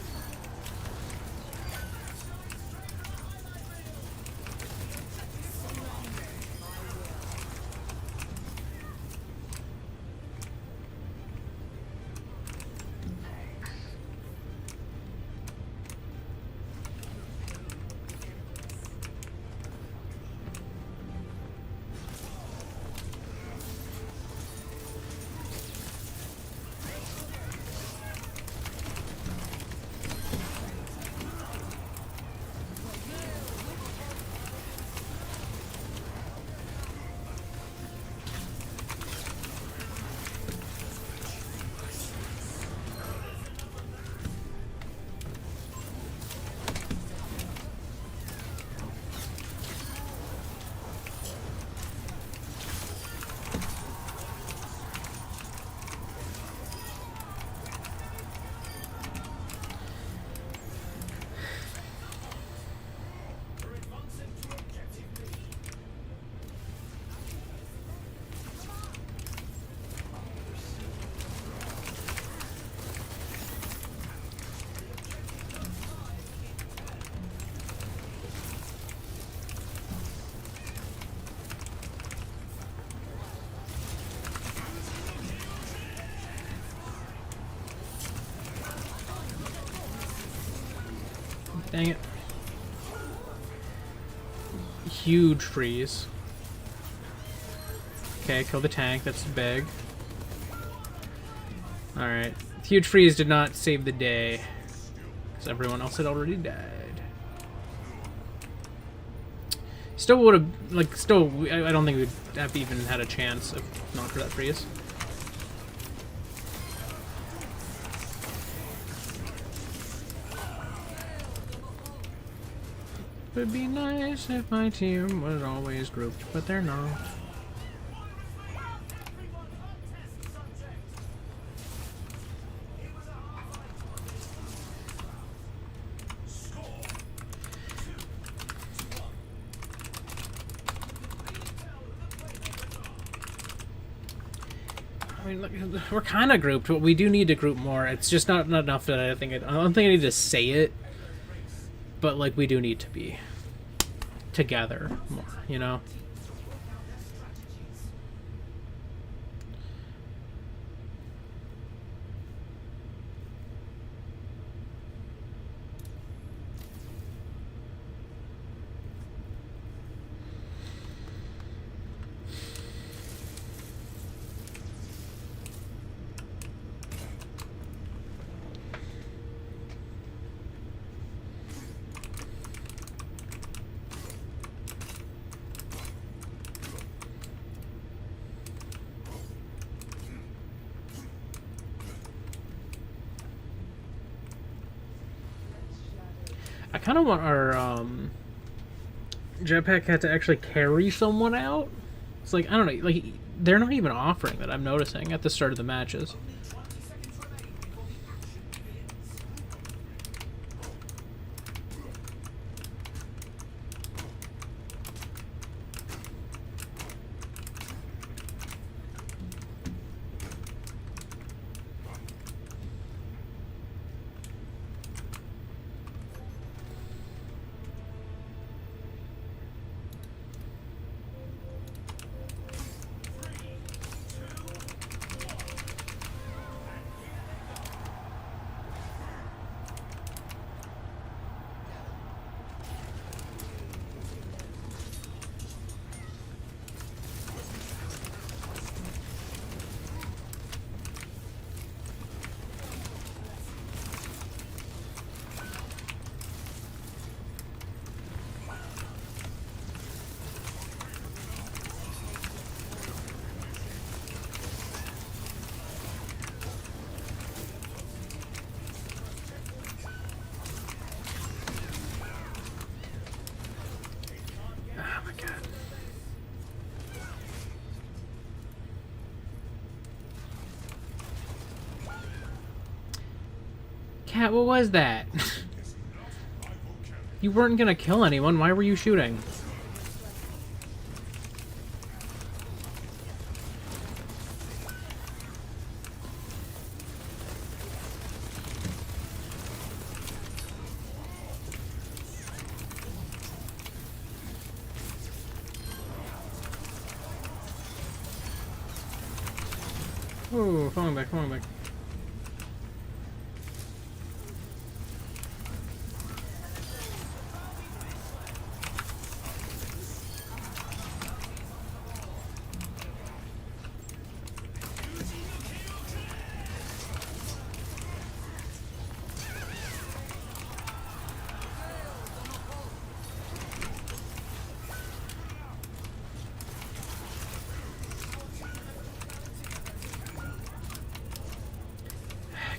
Dang it. Huge freeze. Okay, kill the tank. That's big. Alright. Huge freeze did not save the day, because everyone else had already died. Still would have, like, still, I don't think we'd have even had a chance if not for that freeze. It'd be nice if my team was always grouped, but they're not. I mean, look, we're kind of grouped, but we do need to group more. It's just not enough that I don't think I need to say it. But, like, we do need to be together more, you know? I kind of want our jetpack cat to actually carry someone out. It's like, I don't know, like, they're not even offering that, I'm noticing, at the start of the matches. Cat, what was that? You weren't gonna kill anyone. Why were you shooting? Oh, falling back, falling back.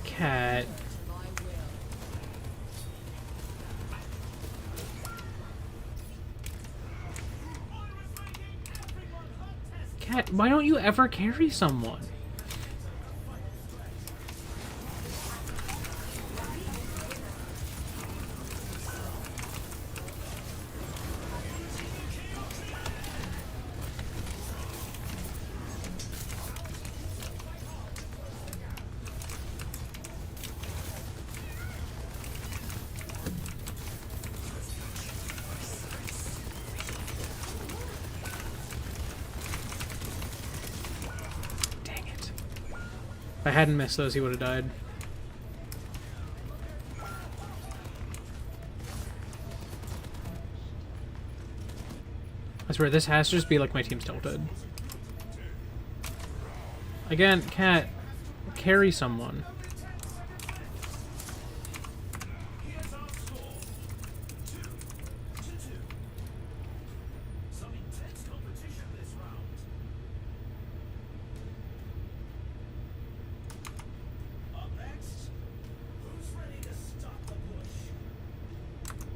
Cat. Cat, why don't you ever carry someone? If I hadn't missed those, he would have died. I swear, this has to just be like my team's tilted. Again, Cat, carry someone.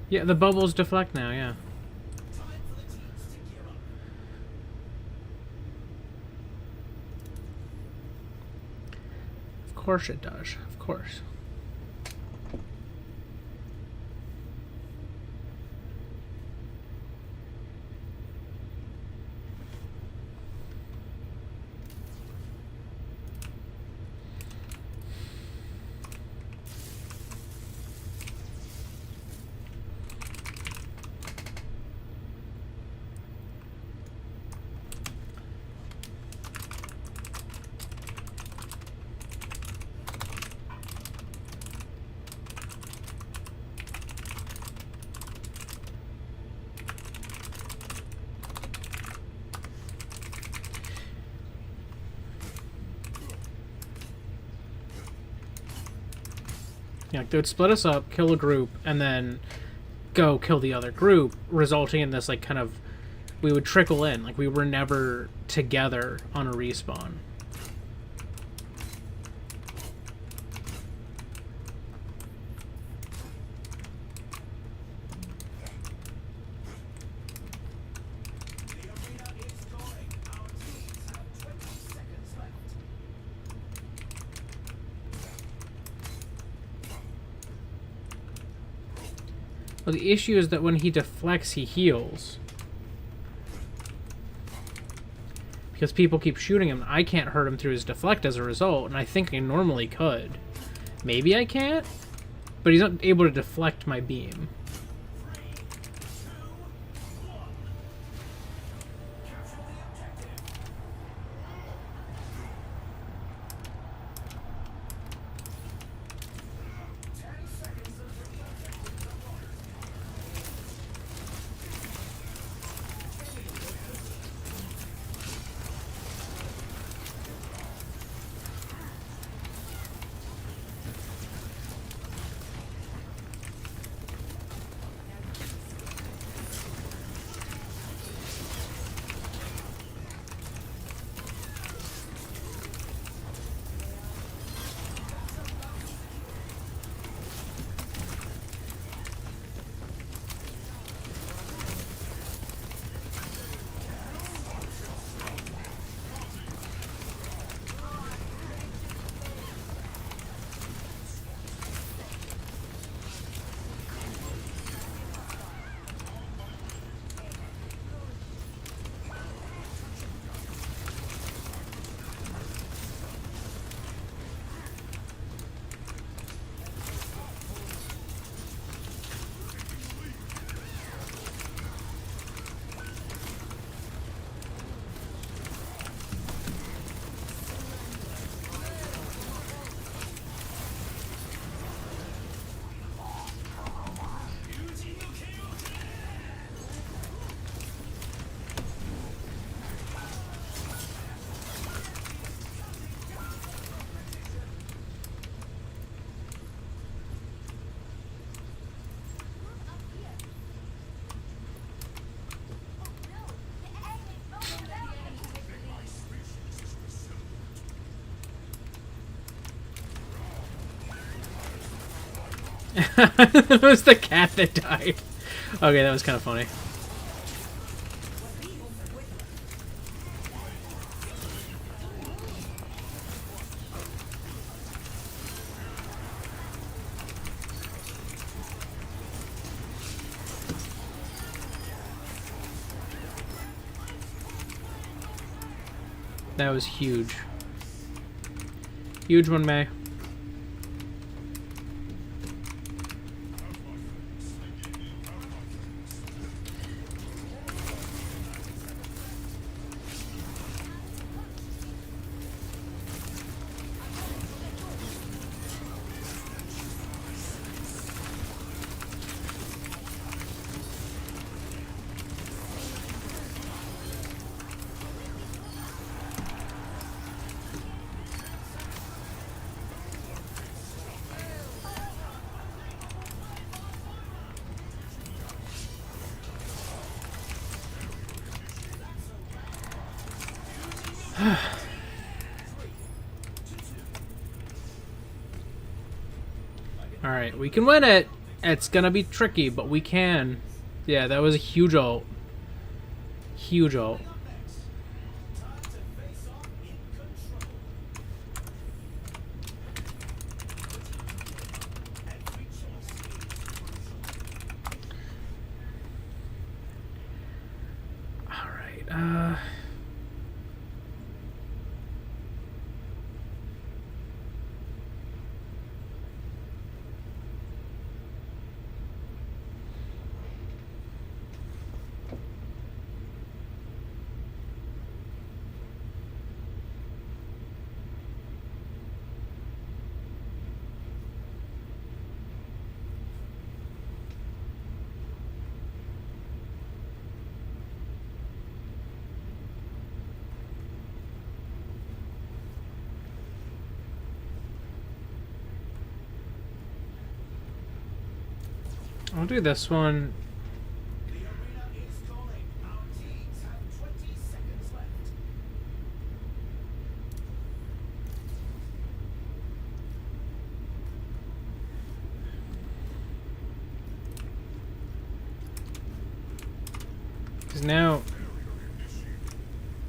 Yeah, the bubbles deflect now, yeah. Of course it does, of course. Yeah, they would split us up, kill a group, and then go kill the other group, resulting in this, like, kind of... We would trickle in. Like, we were never together on a respawn. Well, the issue is that when he deflects, he heals. Because people keep shooting him. I can't hurt him through his deflect as a result, and I think I normally could. Maybe I can't? But he's not able to deflect my beam. It was the cat that died. Okay, that was kind of funny. That was huge. Huge one, May. Alright, we can win it. It's gonna be tricky, but we can. Yeah, that was a huge ult. Huge ult. Alright, I'll do this one. Because now...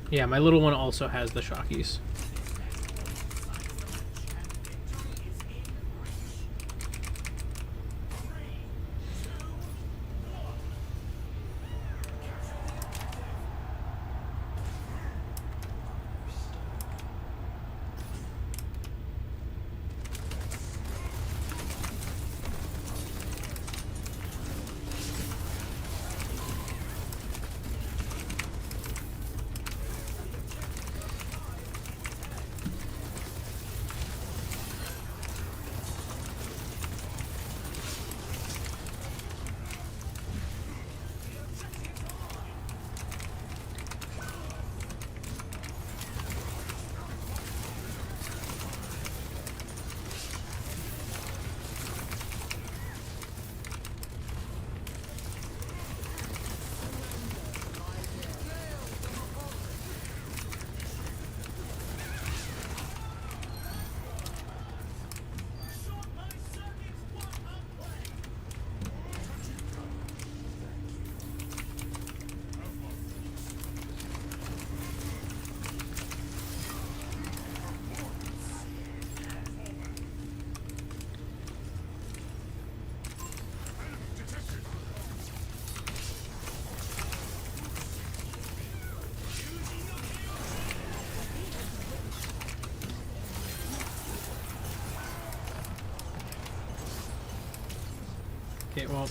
Yeah, my little one also has the shockies. Okay, well...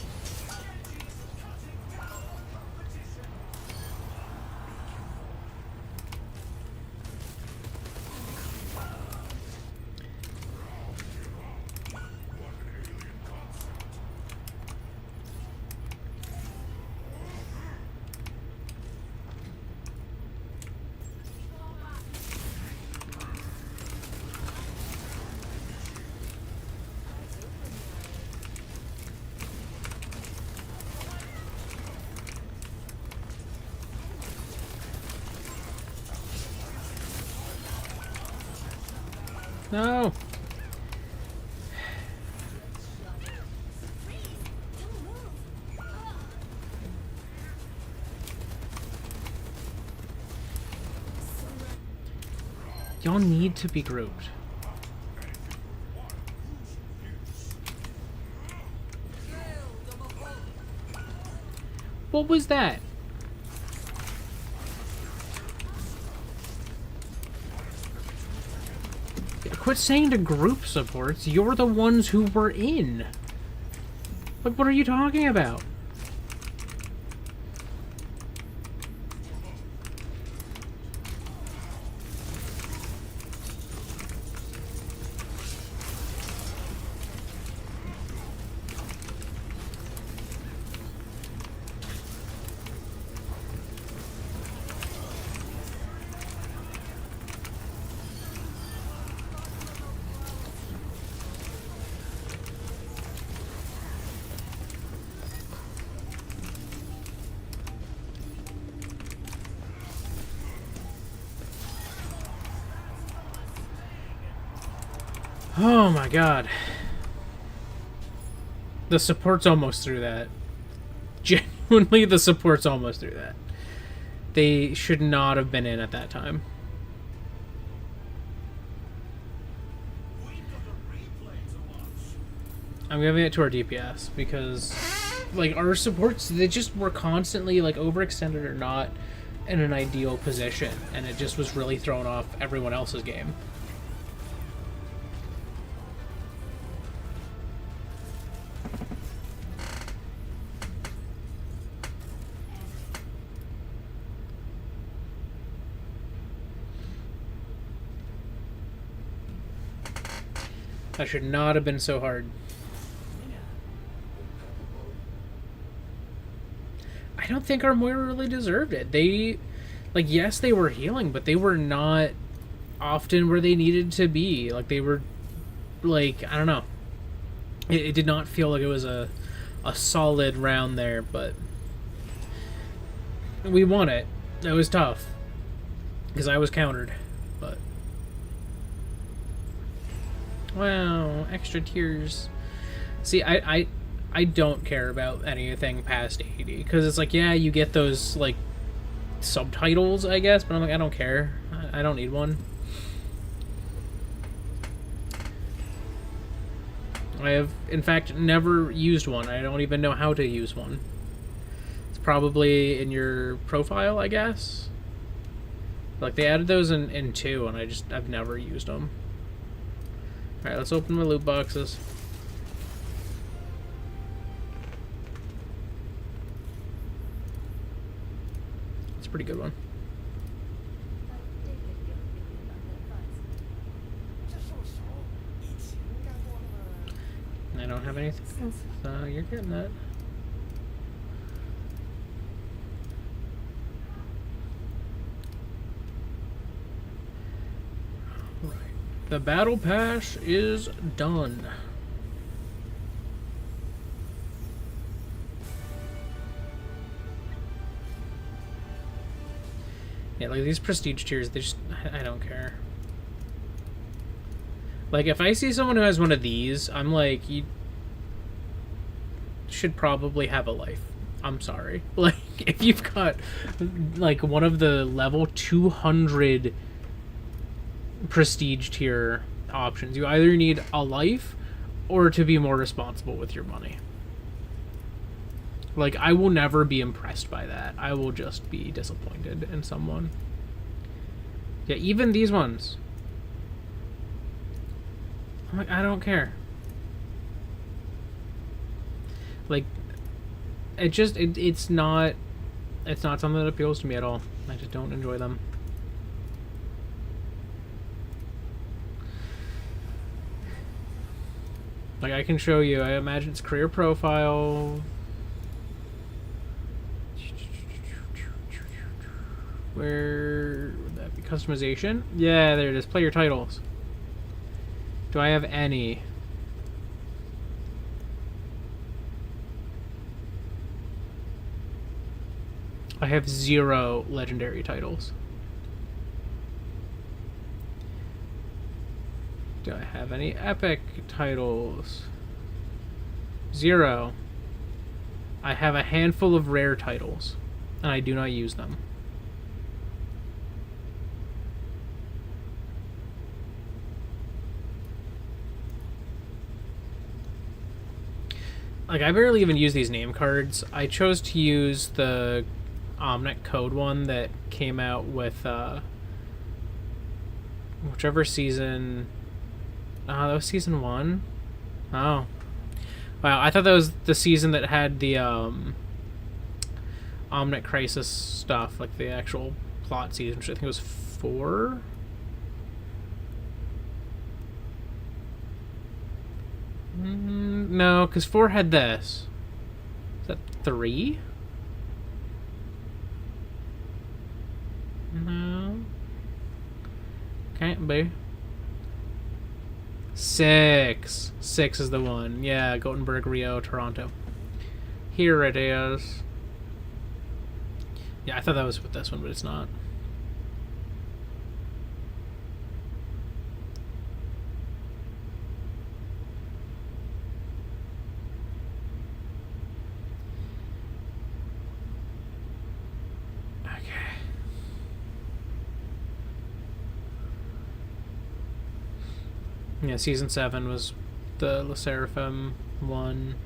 No! Y'all need to be grouped. What was that? Quit saying to group supports. You're the ones who were in. Like, what are you talking about? Oh my god. The support's almost through that. Genuinely, the support's almost through that. They should not have been in at that time. I'm giving it to our DPS because, like, our supports, they just were constantly, like, overextended or not in an ideal position, and it just was really throwing off everyone else's game. That should not have been so hard. I don't think our Moira really deserved it. They, like, yes, they were healing, but they were not often where they needed to be. Like, they were, like, I don't know. It did not feel like it was a solid round there, but we won it. It was tough because I was countered, but wow, extra tears. See, I don't care about anything past 80 because it's like, yeah, you get those like subtitles, I guess, but I'm like, I don't care. I don't need one. I have, in fact, never used one. I don't even know how to use one. It's probably in your profile, I guess. Like, they added those in 2, and I've never used them. Alright, let's open my loot boxes. It's a pretty good one. I don't have anything else, so you're getting that. Right. The battle pass is done. Yeah, like these prestige tiers, they just, I don't care. Like, if I see someone who has one of these, I'm like, you should probably have a life. I'm sorry. Like, if you've got, like, one of the level 200 prestige tier options, you either need a life or to be more responsible with your money. Like, I will never be impressed by that. I will just be disappointed in someone. Yeah, even these ones. I'm like, I don't care. Like, it's not something that appeals to me at all. I just don't enjoy them. Like, I can show you, I imagine it's career profile. Where would that be? Customization? Yeah, there it is. Player titles. Do I have any? I have 0 legendary titles. Do I have any epic titles? 0. I have a handful of rare titles, and I do not use them. Like, I barely even use these name cards. I chose to use the Omnic Code one that came out with whichever season. That was season 1. Oh, wow! I thought that was the season that had the Omnic Crisis stuff, like the actual plot season, which I think was 4. No, because 4 had this. Is that 3? No. Can't be. 6. 6 is the one. Yeah, Gothenburg, Rio, Toronto. Here it is. Yeah, I thought that was with this one, but it's not. Yeah, season 7 was the Le Seraphim one.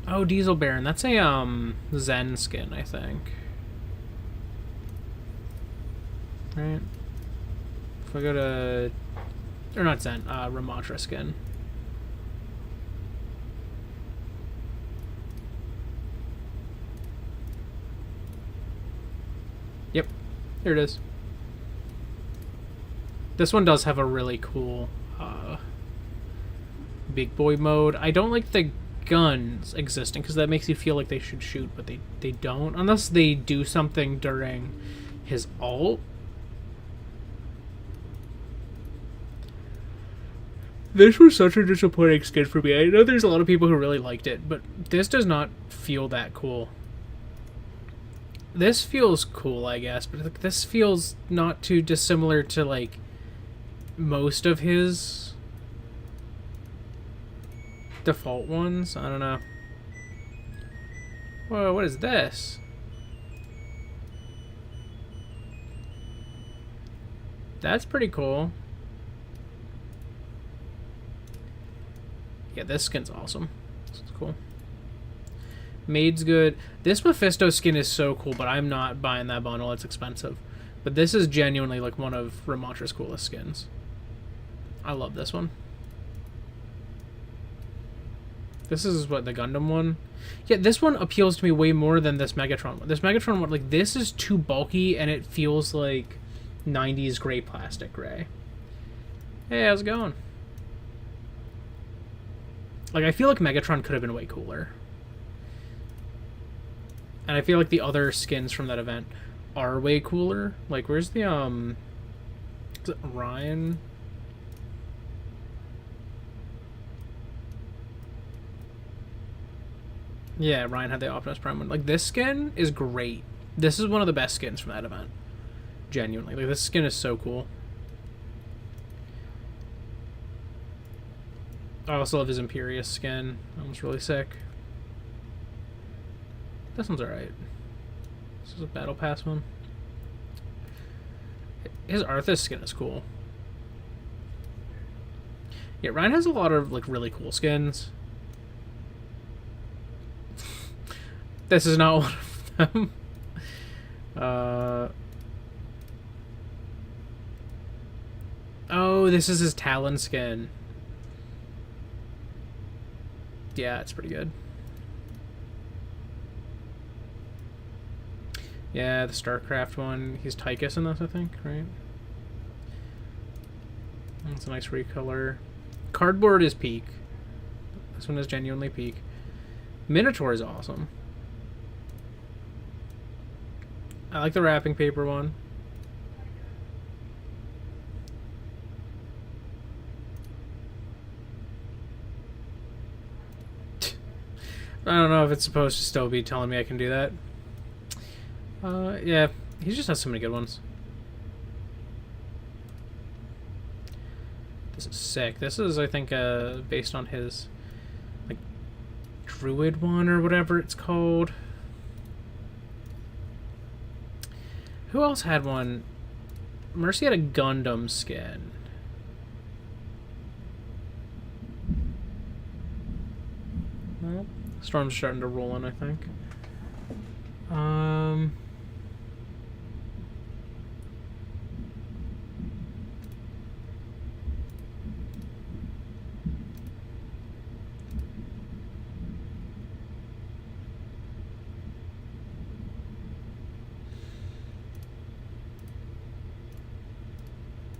Oh, Diesel Baron. That's a Zen skin, I think. Right. If we go to, or not Zen, Ramatra skin. Yep, here it is. This one does have a really cool big boy mode. I don't like the guns existing because that makes you feel like they should shoot, but they don't. Unless they do something during his ult. This was such a disappointing skin for me. I know there's a lot of people who really liked it, but this does not feel that cool. This feels cool, I guess, but this feels not too dissimilar to, like, most of his default ones. I don't know. Whoa, what is this? That's pretty cool. Yeah, this skin's awesome. This is cool. Maid's good. This Mephisto skin is so cool, but I'm not buying that bundle. It's expensive. But this is genuinely like one of Ramatra's coolest skins. I love this one. This is what, the Gundam one? Yeah, this one appeals to me way more than this Megatron one. This Megatron one, like, this is too bulky and it feels like 90s gray plastic gray. Hey, how's it going? Like, I feel like Megatron could have been way cooler. And I feel like the other skins from that event are way cooler. Like, where's the, is it Ryan? Yeah, Ryan had the Optimus Prime one. Like, this skin is great. This is one of the best skins from that event. Genuinely. Like, this skin is so cool. I also love his Imperious skin. That one's really sick. This one's alright. This is a Battle Pass one. His Arthas skin is cool. Yeah, Ryan has a lot of, like, really cool skins. This is not one of them. Oh, this is his Talon skin. Yeah, it's pretty good. Yeah, the StarCraft one. He's Tychus in this, I think, right? That's a nice recolor. Cardboard is peak. This one is genuinely peak. Minotaur is awesome. I like the wrapping paper one. I don't know if it's supposed to still be telling me I can do that. Yeah, he just has so many good ones. This is sick. This is, I think, based on his, like, Druid one or whatever it's called. Who else had one? Mercy had a Gundam skin. Well, storm's starting to roll in, I think.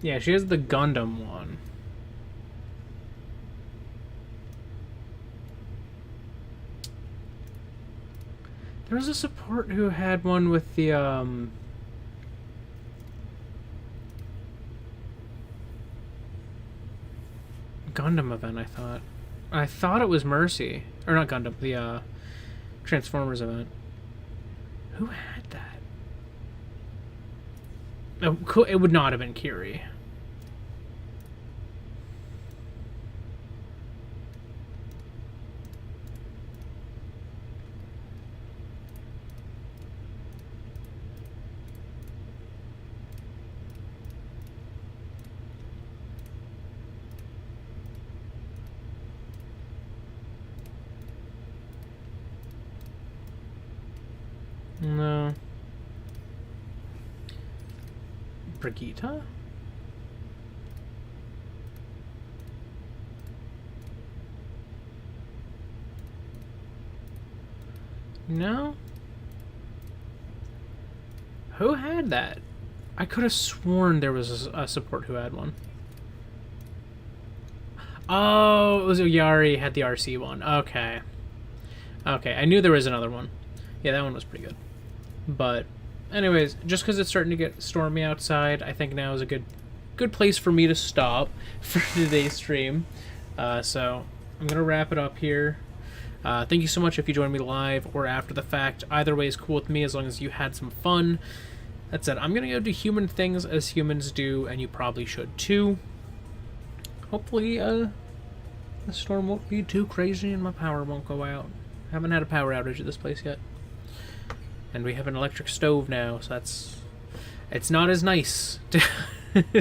Yeah, she has the Gundam one. There was a support who had one with the, Gundam event, I thought. I thought it was Mercy. Or not Gundam, the, Transformers event. Who had that? It would not have been Kiri. No. Brigitte? No? Who had that? I could have sworn there was a support who had one. Oh, it was Oyari had the RC one. Okay. Okay, I knew there was another one. Yeah, that one was pretty good. But, anyways, just because it's starting to get stormy outside, I think now is a good place for me to stop for today's stream. So, I'm going to wrap it up here. Thank you so much if you joined me live or after the fact. Either way is cool with me as long as you had some fun. That said, I'm going to go do human things as humans do, and you probably should too. Hopefully, the storm won't be too crazy and my power won't go out. Haven't had a power outage at this place yet. And we have an electric stove now, so it's not as nice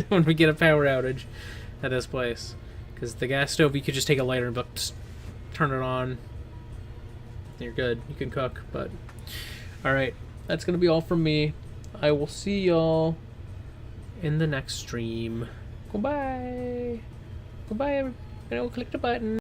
when we get a power outage at this place. Because the gas stove, you could just take a lighter and psst, turn it on. You're good. You can cook, but... Alright, that's going to be all from me. I will see y'all in the next stream. Goodbye. Goodbye, everybody. Click the button.